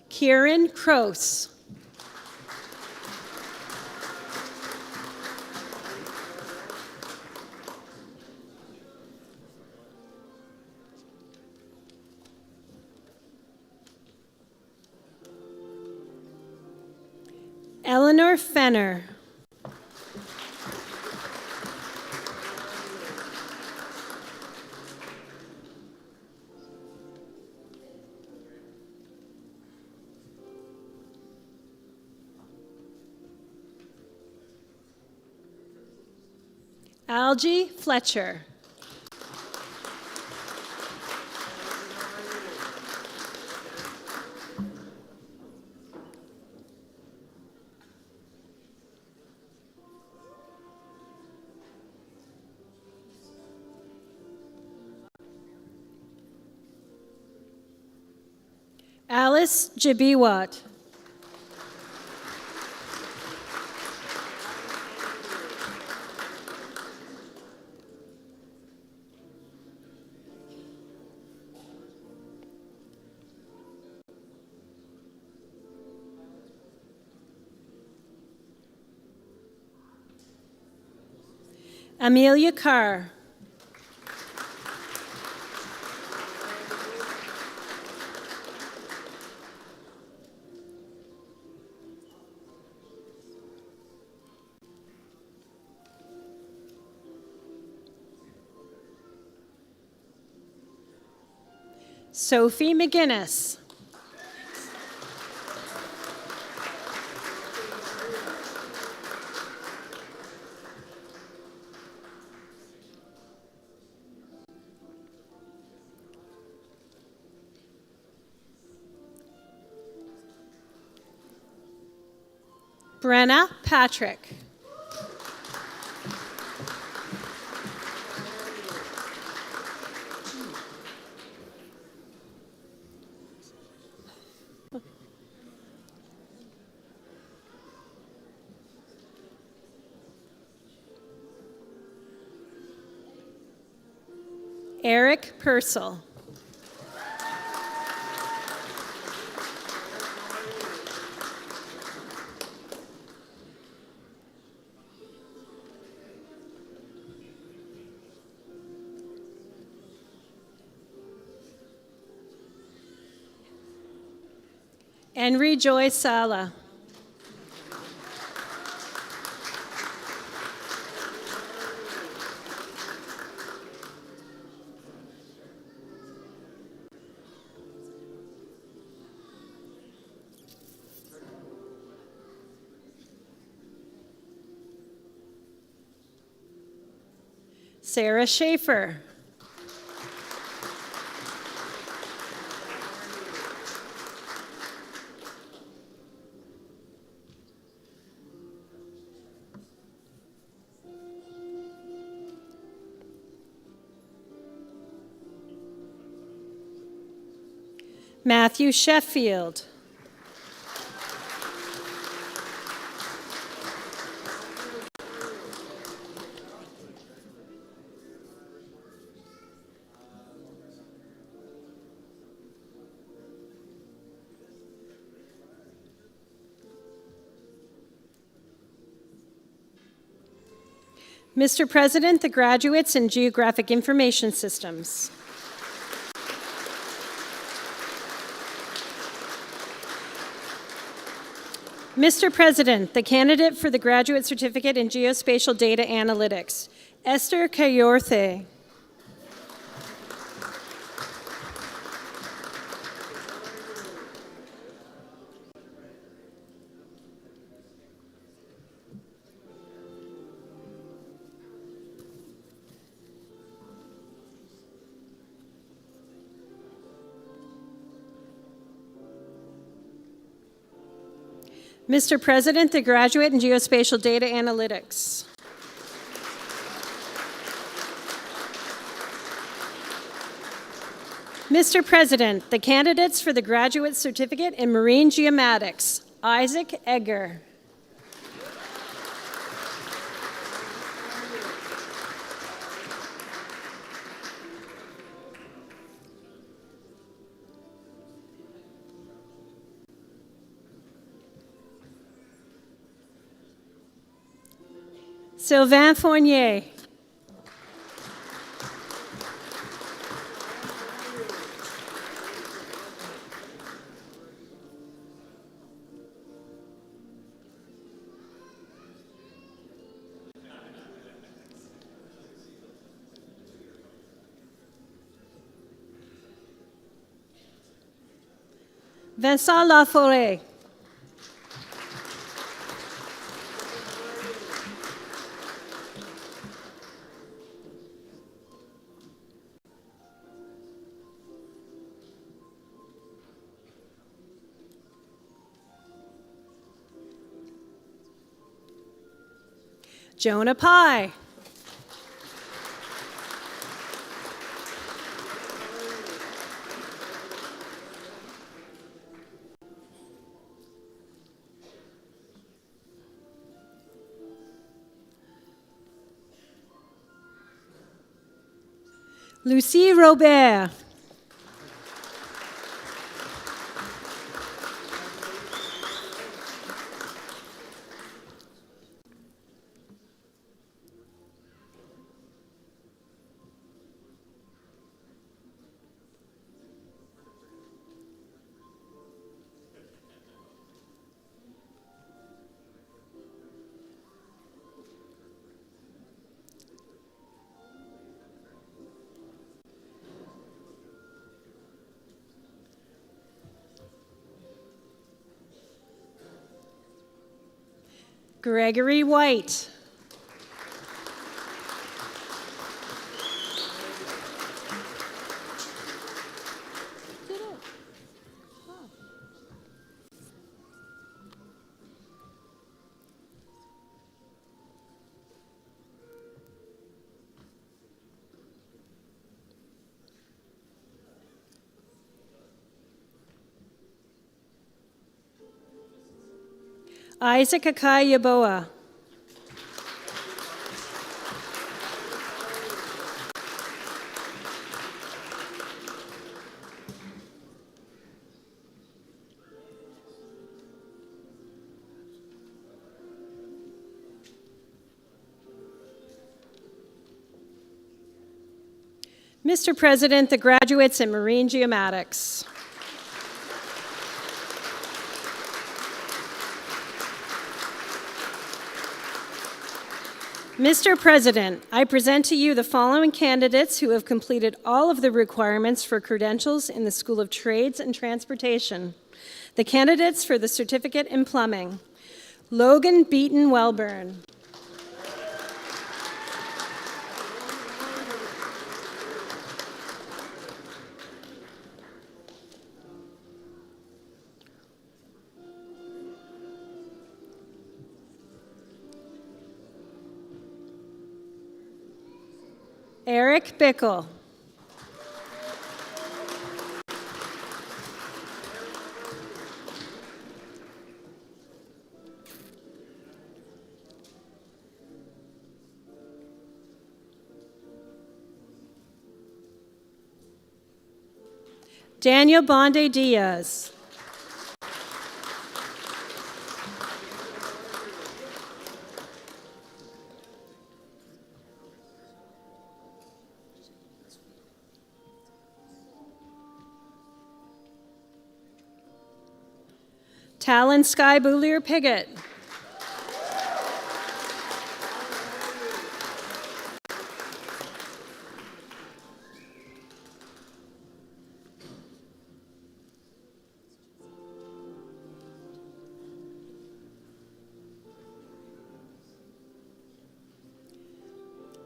Speaker 6: Kieran Kroos. Eleanor Fenner. Algie Fletcher. Alice Jabiwat. Amelia Carr. Sophie McGinnis. Brenna Patrick. Eric Purcell. Henry Joy Sala. Sarah Schaefer. Matthew Sheffield. Mr. President, the graduates in Geographic Information Systems. Mr. President, the candidate for the Graduate Certificate in Geospatial Data Analytics, Esther Kayorthe. Mr. President, the graduate in Geospatial Data Analytics. Mr. President, the candidates for the Graduate Certificate in Marine Geomatics, Isaac Egger. Sylvain Fournier. Vincent Laforêt. Jonah Pye. Lucie Robert. Gregory White. Isaac Akai Yaboa. Mr. President, the graduates in Marine Geomatics. Mr. President, I present to you the following candidates who have completed all of the requirements for credentials in the School of Trades and Transportation. The candidates for the Certificate in Plumbing: Logan Beaton Welburn. Eric Bickle. Daniel Bonde Diaz. Talon Sky Boulier Piggott.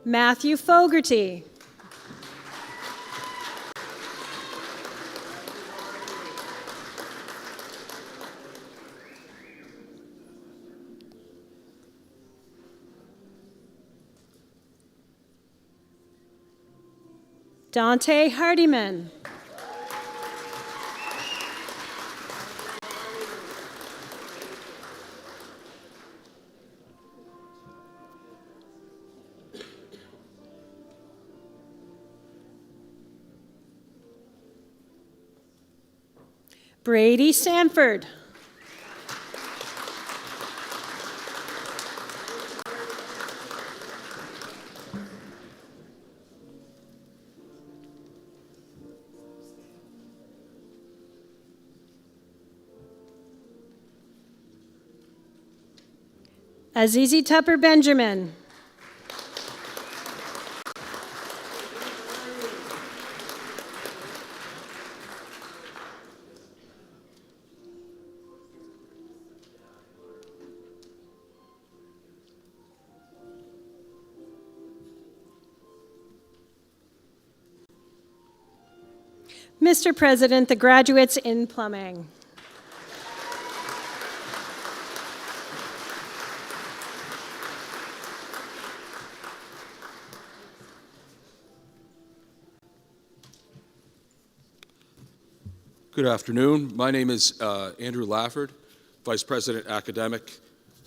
Speaker 6: Matthew Fogarty. Dante Hardiman. Brady Sanford. Azizi Tupper Benjamin. Mr. President, the graduates in plumbing.
Speaker 7: Good afternoon. My name is Andrew Lafford, Vice President Academic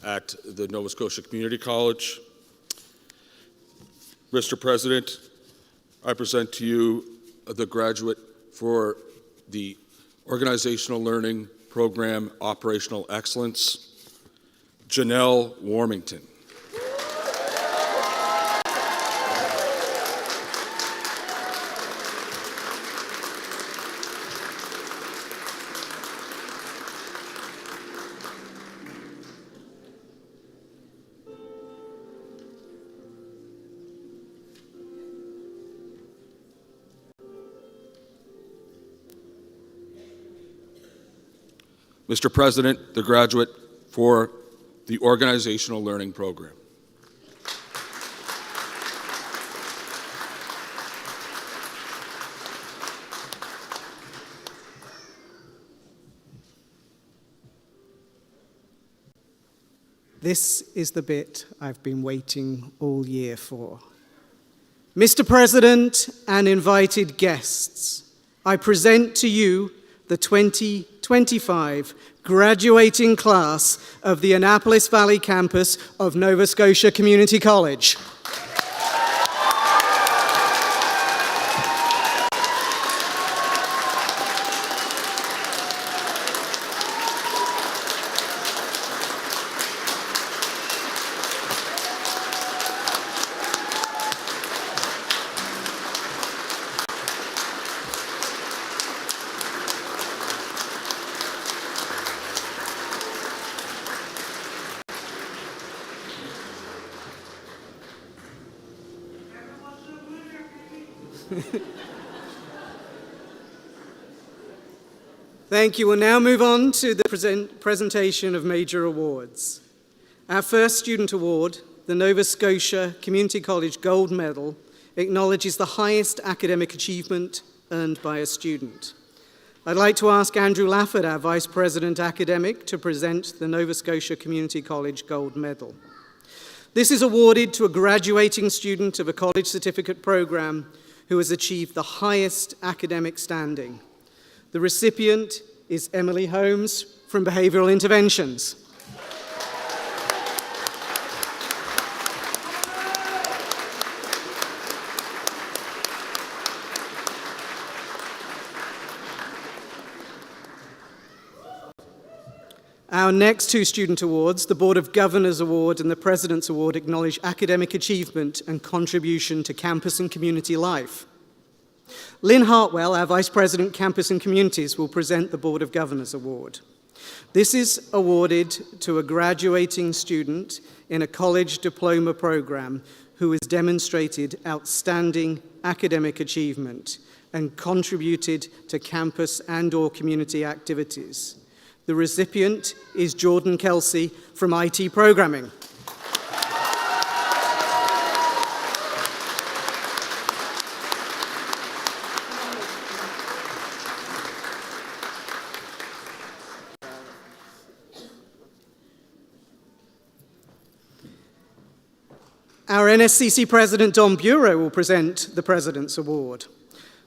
Speaker 7: at the Nova Scotia Community College. Mr. President, I present to you the graduate for the Organizational Learning Program Operational Excellence, Janelle Warmington. Mr. President, the graduate for the Organizational Learning Program.
Speaker 5: This is the bit I've been waiting all year for. Mr. President and invited guests, I present to you the 2025 graduating class of the Annapolis Valley campus of Nova Scotia Community College. Thank you. We'll now move on to the presentation of major awards. Our first student award, the Nova Scotia Community College Gold Medal, acknowledges the highest academic achievement earned by a student. I'd like to ask Andrew Lafford, our Vice President Academic, to present the Nova Scotia Community College Gold Medal. This is awarded to a graduating student of a college certificate program who has achieved the highest academic standing. The recipient is Emily Holmes from Behavioral Interventions. Our next two student awards, the Board of Governors Award and the President's Award, acknowledge academic achievement and contribution to campus and community life. Lynn Hartwell, our Vice President, Campus and Communities, will present the Board of Governors Award. This is awarded to a graduating student in a college diploma program who has demonstrated outstanding academic achievement and contributed to campus and/or community activities. The recipient is Jordan Kelsey from IT Programming. Our NSCC President, Don Bureau, will present the President's Award.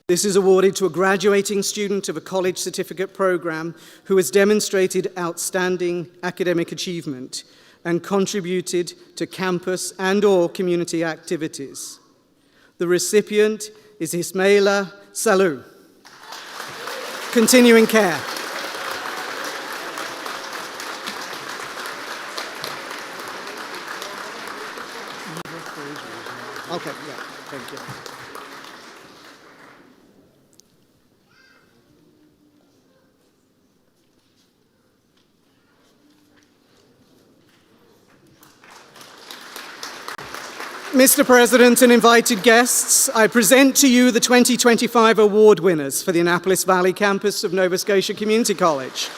Speaker 5: This is awarded to a graduating student of a college certificate program who has demonstrated outstanding academic achievement and contributed to campus and/or community activities. The recipient is Ismaila Salou. Continuing care. Okay, yeah, thank you. Mr. President and invited guests, I present to you the 2025 award winners for the Annapolis Valley campus of Nova Scotia Community College.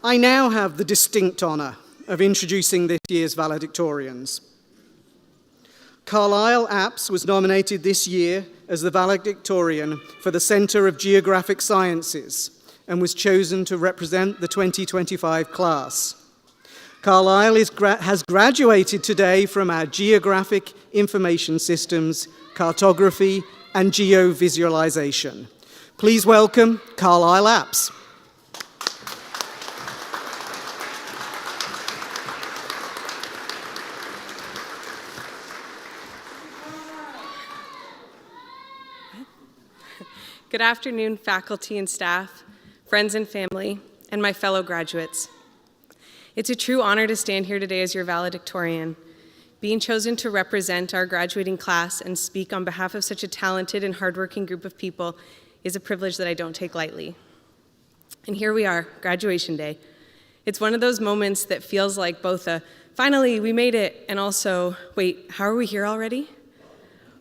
Speaker 5: I now have the distinct honor of introducing this year's valedictorians. Carlisle Apps was nominated this year as the valedictorian for the Center of Geographic Sciences and was chosen to represent the 2025 class. Carlisle has graduated today from our Geographic Information Systems, Cartography, and Geovisualization. Please welcome Carlisle Apps.
Speaker 8: Good afternoon, faculty and staff, friends and family, and my fellow graduates. It's a true honor to stand here today as your valedictorian. Being chosen to represent our graduating class and speak on behalf of such a talented and hardworking group of people is a privilege that I don't take lightly. And here we are, graduation day. It's one of those moments that feels like both a, finally, we made it, and also, wait, how are we here already?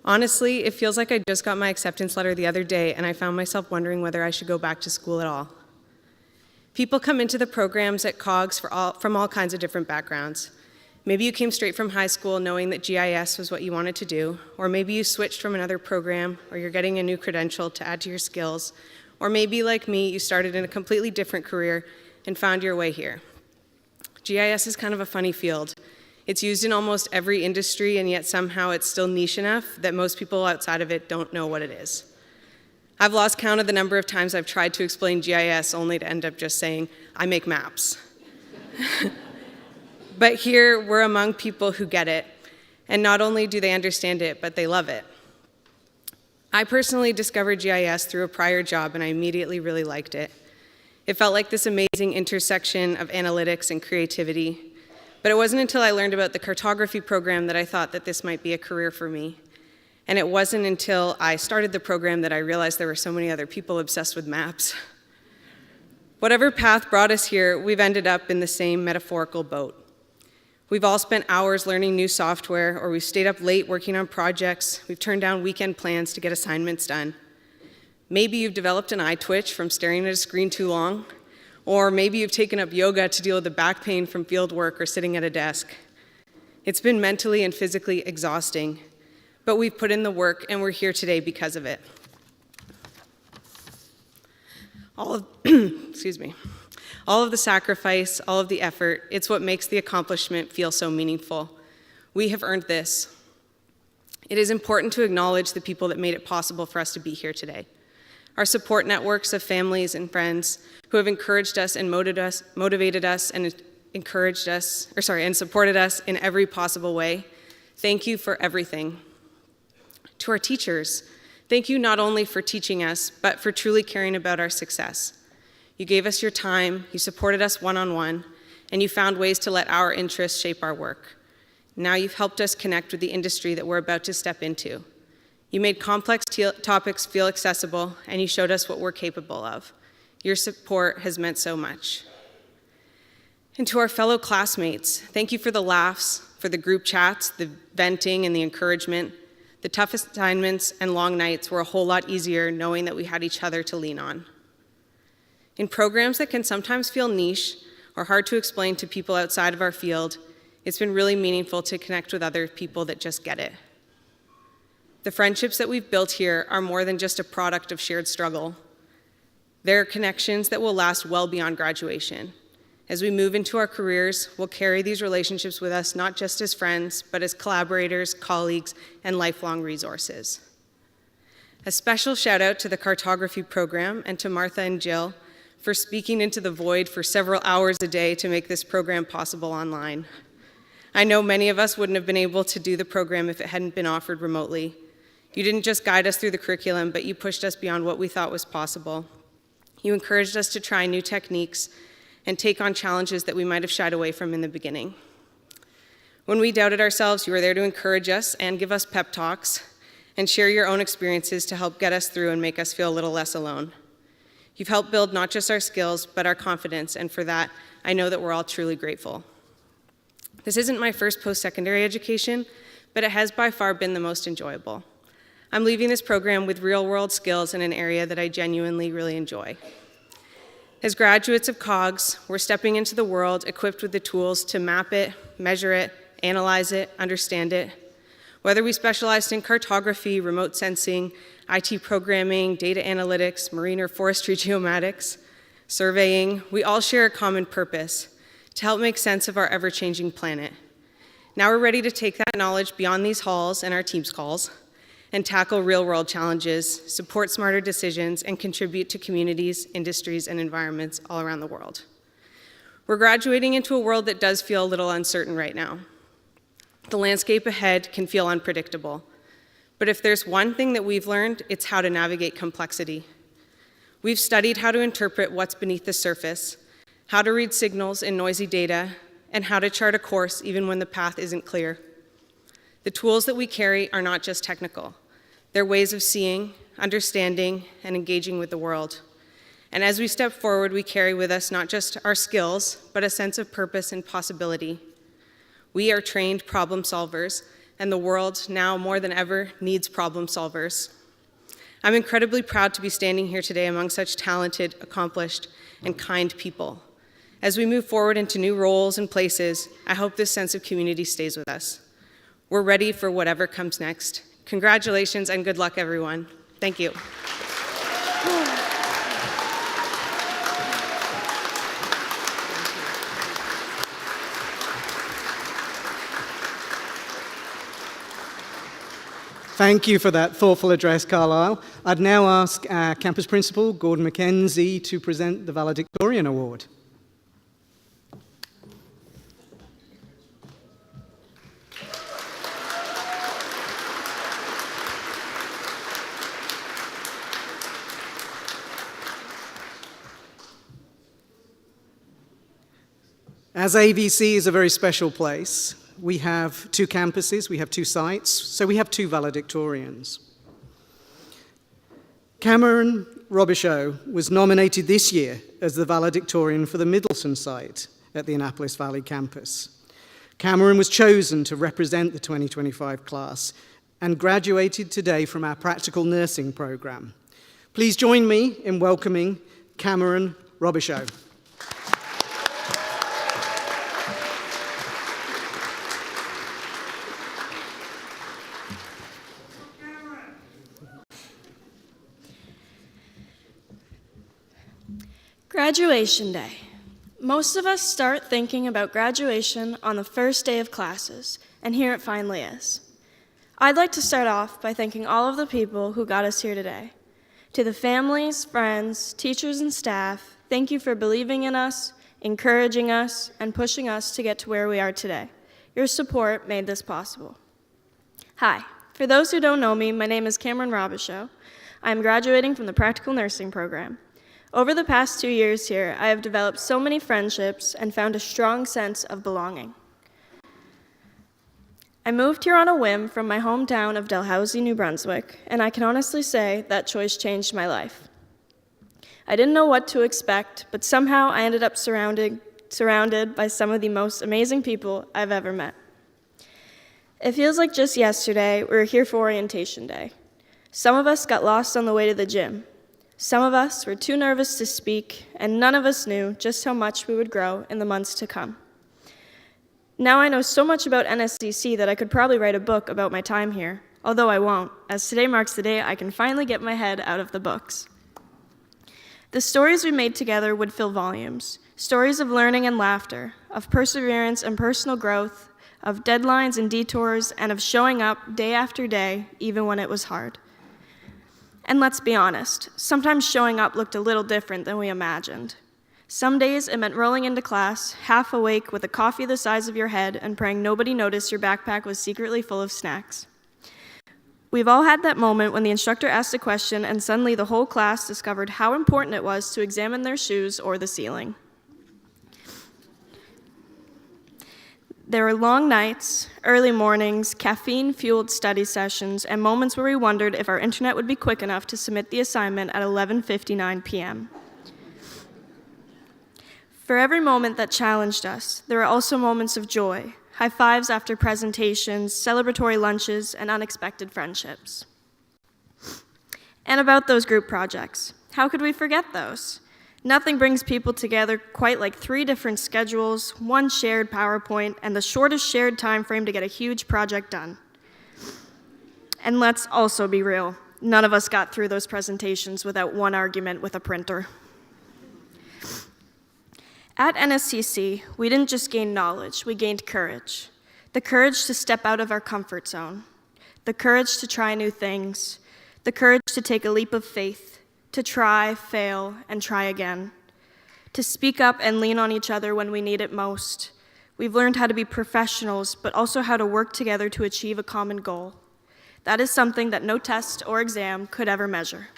Speaker 8: Honestly, it feels like I just got my acceptance letter the other day and I found myself wondering whether I should go back to school at all. People come into the programs at COGS from all kinds of different backgrounds. Maybe you came straight from high school knowing that GIS was what you wanted to do, or maybe you switched from another program, or you're getting a new credential to add to your skills, or maybe, like me, you started in a completely different career and found your way here. GIS is kind of a funny field. It's used in almost every industry, and yet somehow it's still niche enough that most people outside of it don't know what it is. I've lost count of the number of times I've tried to explain GIS only to end up just saying, I make maps. But here, we're among people who get it, and not only do they understand it, but they love it. I personally discovered GIS through a prior job, and I immediately really liked it. It felt like this amazing intersection of analytics and creativity. But it wasn't until I learned about the cartography program that I thought that this might be a career for me. And it wasn't until I started the program that I realized there were so many other people obsessed with maps. Whatever path brought us here, we've ended up in the same metaphorical boat. We've all spent hours learning new software, or we've stayed up late working on projects. We've turned down weekend plans to get assignments done. Maybe you've developed an eye twitch from staring at a screen too long. Or maybe you've taken up yoga to deal with the back pain from field work or sitting at a desk. It's been mentally and physically exhausting, but we've put in the work and we're here today because of it. All of the sacrifice, all of the effort, it's what makes the accomplishment feel so meaningful. We have earned this. It is important to acknowledge the people that made it possible for us to be here today. Our support networks of families and friends who have encouraged us and motivated us and supported us in every possible way. Thank you for everything. To our teachers, thank you not only for teaching us, but for truly caring about our success. You gave us your time, you supported us one-on-one, and you found ways to let our interests shape our work. Now you've helped us connect with the industry that we're about to step into. You made complex topics feel accessible, and you showed us what we're capable of. Your support has meant so much. And to our fellow classmates, thank you for the laughs, for the group chats, the venting and the encouragement. The tough assignments and long nights were a whole lot easier knowing that we had each other to lean on. In programs that can sometimes feel niche or hard to explain to people outside of our field, it's been really meaningful to connect with other people that just get it. The friendships that we've built here are more than just a product of shared struggle. They're connections that will last well beyond graduation. As we move into our careers, we'll carry these relationships with us not just as friends, but as collaborators, colleagues, and lifelong resources. A special shout out to the cartography program and to Martha and Jill for speaking into the void for several hours a day to make this program possible online. I know many of us wouldn't have been able to do the program if it hadn't been offered remotely. You didn't just guide us through the curriculum, but you pushed us beyond what we thought was possible. You encouraged us to try new techniques and take on challenges that we might have shied away from in the beginning. When we doubted ourselves, you were there to encourage us and give us pep talks and share your own experiences to help get us through and make us feel a little less alone. You've helped build not just our skills, but our confidence, and for that, I know that we're all truly grateful. This isn't my first post-secondary education, but it has by far been the most enjoyable. I'm leaving this program with real-world skills in an area that I genuinely really enjoy. As graduates of COGS, we're stepping into the world equipped with the tools to map it, measure it, analyze it, understand it. Whether we specialized in cartography, remote sensing, IT programming, data analytics, marine or forestry geomatics, surveying, we all share a common purpose: to help make sense of our ever-changing planet. Now we're ready to take that knowledge beyond these halls and our Teams calls and tackle real-world challenges, support smarter decisions, and contribute to communities, industries, and environments all around the world. We're graduating into a world that does feel a little uncertain right now. The landscape ahead can feel unpredictable. But if there's one thing that we've learned, it's how to navigate complexity. We've studied how to interpret what's beneath the surface, how to read signals in noisy data, and how to chart a course even when the path isn't clear. The tools that we carry are not just technical. They're ways of seeing, understanding, and engaging with the world. And as we step forward, we carry with us not just our skills, but a sense of purpose and possibility. We are trained problem solvers, and the world, now more than ever, needs problem solvers. I'm incredibly proud to be standing here today among such talented, accomplished, and kind people. As we move forward into new roles and places, I hope this sense of community stays with us. We're ready for whatever comes next. Congratulations and good luck, everyone. Thank you.
Speaker 5: Thank you for that thoughtful address, Carlisle. I'd now ask our campus principal, Gordon McKenzie, to present the Valedictorian Award. As AVC is a very special place, we have two campuses, we have two sites, so we have two valedictorians. Cameron Robichaud was nominated this year as the valedictorian for the Middleton site at the Annapolis Valley campus. Cameron was chosen to represent the 2025 class and graduated today from our practical nursing program. Please join me in welcoming Cameron Robichaud.
Speaker 9: Graduation day. Most of us start thinking about graduation on the first day of classes, and here it finally is. I'd like to start off by thanking all of the people who got us here today. To the families, friends, teachers, and staff, thank you for believing in us, encouraging us, and pushing us to get to where we are today. Your support made this possible. Hi, for those who don't know me, my name is Cameron Robichaud. I'm graduating from the Practical Nursing program. Over the past 2 years here, I have developed so many friendships and found a strong sense of belonging. I moved here on a whim from my hometown of Dalhousie, New Brunswick, and I can honestly say that choice changed my life. I didn't know what to expect, but somehow I ended up surrounded by some of the most amazing people I've ever met. It feels like just yesterday we were here for orientation day. Some of us got lost on the way to the gym. Some of us were too nervous to speak, and none of us knew just how much we would grow in the months to come. Now I know so much about NSCC that I could probably write a book about my time here, although I won't, as today marks the day I can finally get my head out of the books. The stories we made together would fill volumes, stories of learning and laughter, of perseverance and personal growth, of deadlines and detours, and of showing up day after day, even when it was hard. And let's be honest, sometimes showing up looked a little different than we imagined. Some days it meant rolling into class, half awake with a coffee the size of your head and praying nobody noticed your backpack was secretly full of snacks. We've all had that moment when the instructor asked a question and suddenly the whole class discovered how important it was to examine their shoes or the ceiling. There were long nights, early mornings, caffeine-fueled study sessions, and moments where we wondered if our internet would be quick enough to submit the assignment at 11:59 p.m. For every moment that challenged us, there were also moments of joy, high fives after presentations, celebratory lunches, and unexpected friendships. And about those group projects, how could we forget those? Nothing brings people together quite like 3 different schedules, 1 shared PowerPoint, and the shortest shared time frame to get a huge project done. And let's also be real, none of us got through those presentations without 1 argument with a printer. At NSCC, we didn't just gain knowledge, we gained courage. The courage to step out of our comfort zone, the courage to try new things, the courage to take a leap of faith, to try, fail, and try again, to speak up and lean on each other when we need it most. We've learned how to be professionals, but also how to work together to achieve a common goal. That is something that no test or exam could ever measure.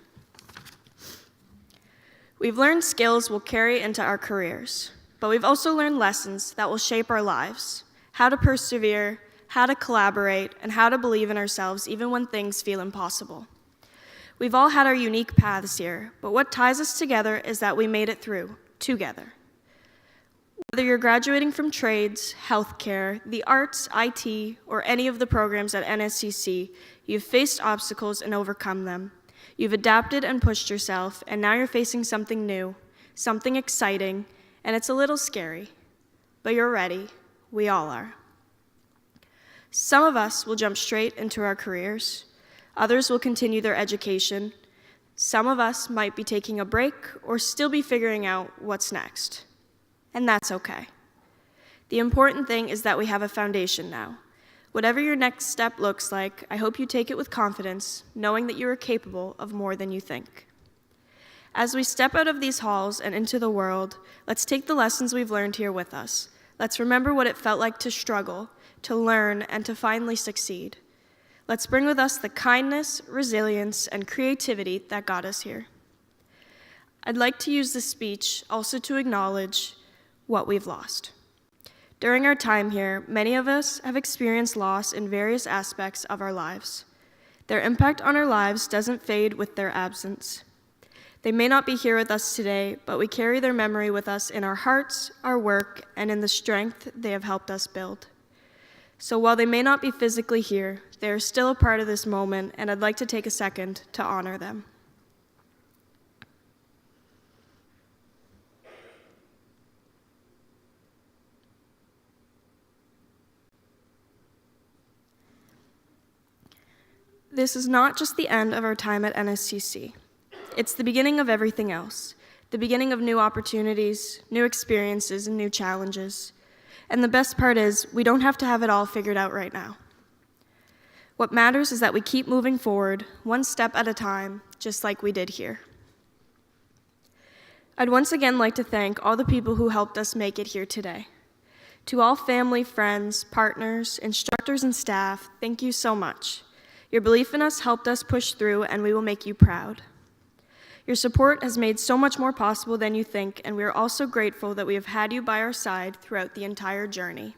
Speaker 9: We've learned skills we'll carry into our careers, but we've also learned lessons that will shape our lives, how to persevere, how to collaborate, and how to believe in ourselves even when things feel impossible. We've all had our unique paths here, but what ties us together is that we made it through, together. Whether you're graduating from trades, healthcare, the arts, IT, or any of the programs at NSCC, you've faced obstacles and overcome them. You've adapted and pushed yourself, and now you're facing something new, something exciting, and it's a little scary. But you're ready. We all are. Some of us will jump straight into our careers. Others will continue their education. Some of us might be taking a break or still be figuring out what's next. And that's okay. The important thing is that we have a foundation now. Whatever your next step looks like, I hope you take it with confidence, knowing that you are capable of more than you think. As we step out of these halls and into the world, let's take the lessons we've learned here with us. Let's remember what it felt like to struggle, to learn, and to finally succeed. Let's bring with us the kindness, resilience, and creativity that got us here. I'd like to use this speech also to acknowledge what we've lost. During our time here, many of us have experienced loss in various aspects of our lives. Their impact on our lives doesn't fade with their absence. They may not be here with us today, but we carry their memory with us in our hearts, our work, and in the strength they have helped us build. So while they may not be physically here, they are still a part of this moment, and I'd like to take a second to honor them. This is not just the end of our time at NSCC. It's the beginning of everything else, the beginning of new opportunities, new experiences, and new challenges. And the best part is, we don't have to have it all figured out right now. What matters is that we keep moving forward, one step at a time, just like we did here. I'd once again like to thank all the people who helped us make it here today. To all family, friends, partners, instructors, and staff, thank you so much. Your belief in us helped us push through, and we will make you proud. Your support has made so much more possible than you think, and we are also grateful that we have had you by our side throughout the entire journey.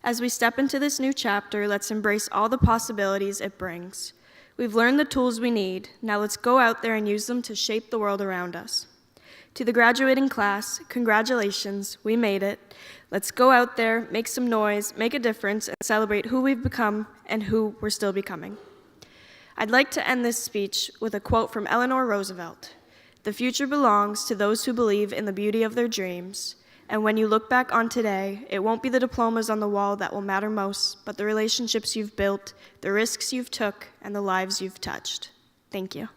Speaker 9: As we step into this new chapter, let's embrace all the possibilities it brings. We've learned the tools we need. Now let's go out there and use them to shape the world around us. To the graduating class, congratulations, we made it. Let's go out there, make some noise, make a difference, and celebrate who we've become and who we're still becoming. I'd like to end this speech with a quote from Eleanor Roosevelt. "The future belongs to those who believe in the beauty of their dreams. And when you look back on today, it won't be the diplomas on the wall that will matter most, but the relationships you've built, the risks you've took, and the lives you've touched." Thank you.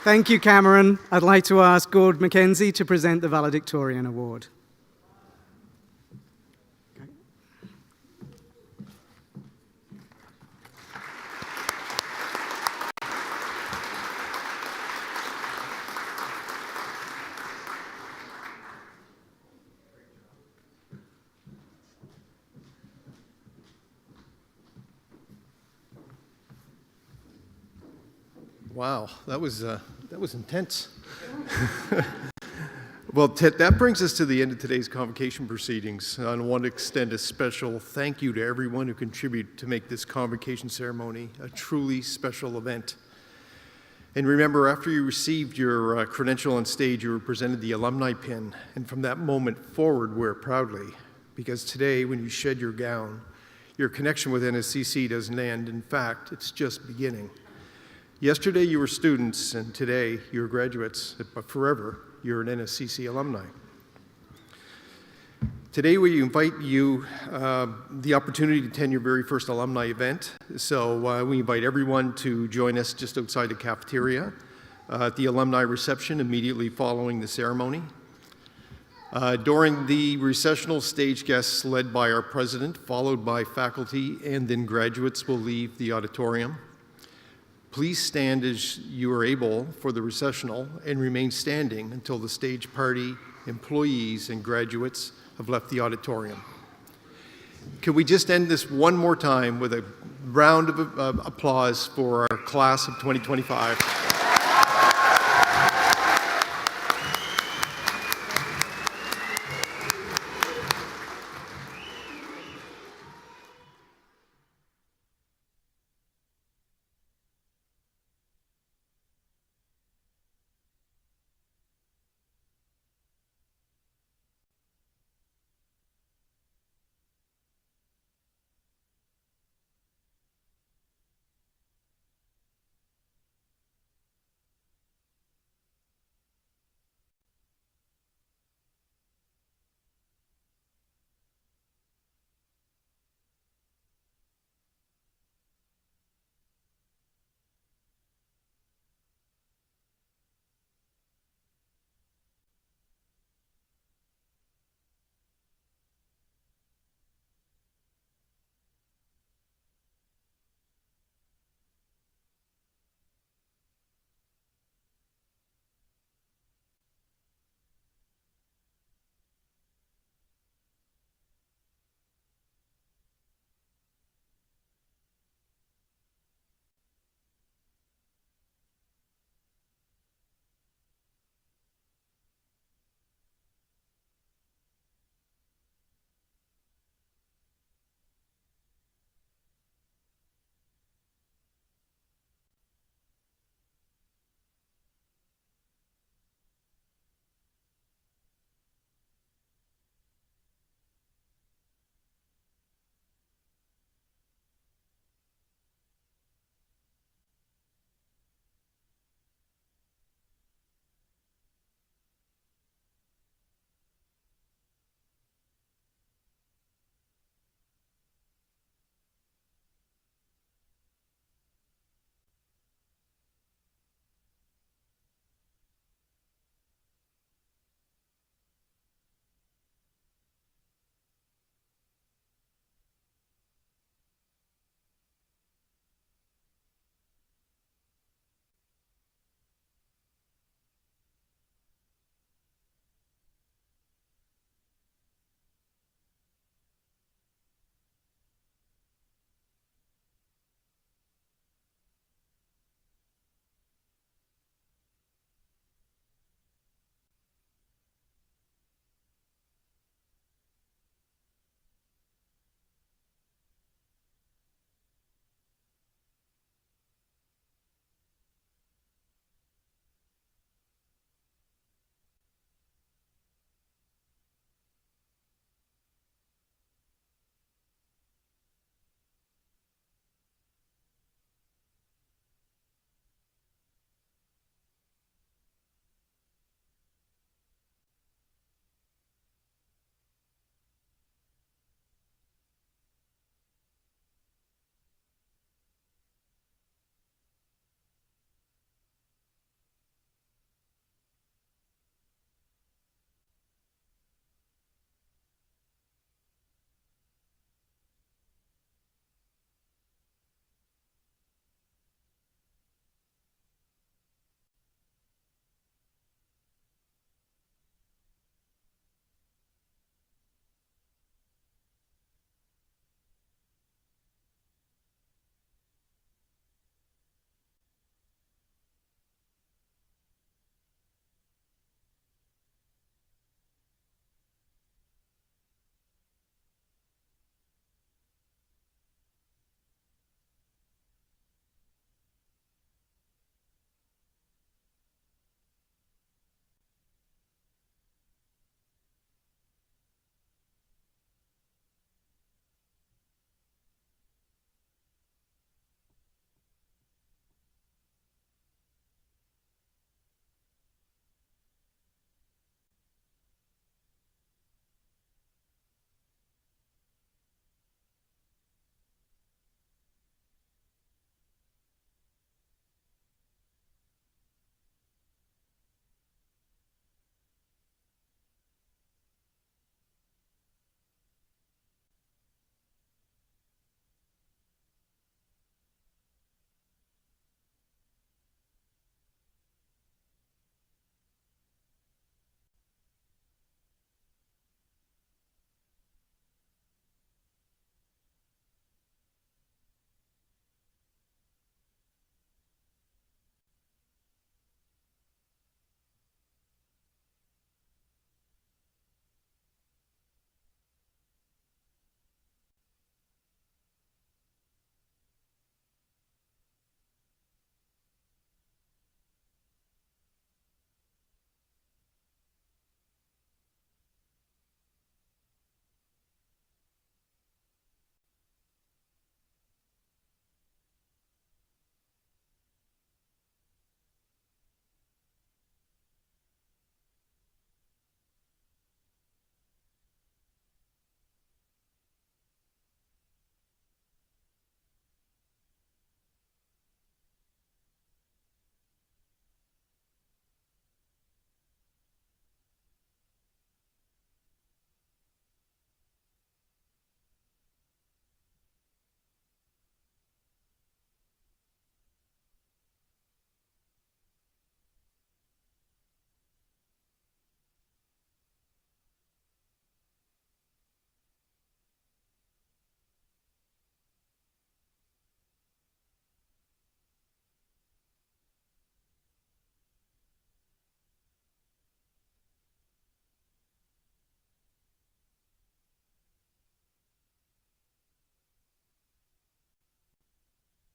Speaker 5: Thank you, Cameron. I'd like to ask Gord Mackenzie to present the Valedictorian Award.
Speaker 1: Wow, that was intense. Well, that brings us to the end of today's convocation proceedings. I want to extend a special thank you to everyone who contributed to make this convocation ceremony a truly special event. And remember, after you received your credential on stage, you were presented the alumni pin. And from that moment forward, wear it proudly. Because today, when you shed your gown, your connection with NSCC doesn't end. In fact, it's just beginning. Yesterday you were students, and today you're graduates, but forever you're an NSCC alumni. Today we invite you the opportunity to attend your very first alumni event. So we invite everyone to join us just outside the cafeteria at the alumni reception immediately following the ceremony. During the recessional, stage guests led by our president, followed by faculty, and then graduates will leave the auditorium. Please stand as you are able for the recessional and remain standing until the stage party, employees, and graduates have left the auditorium. Can we just end this one more time with a round of applause for our class of 2025?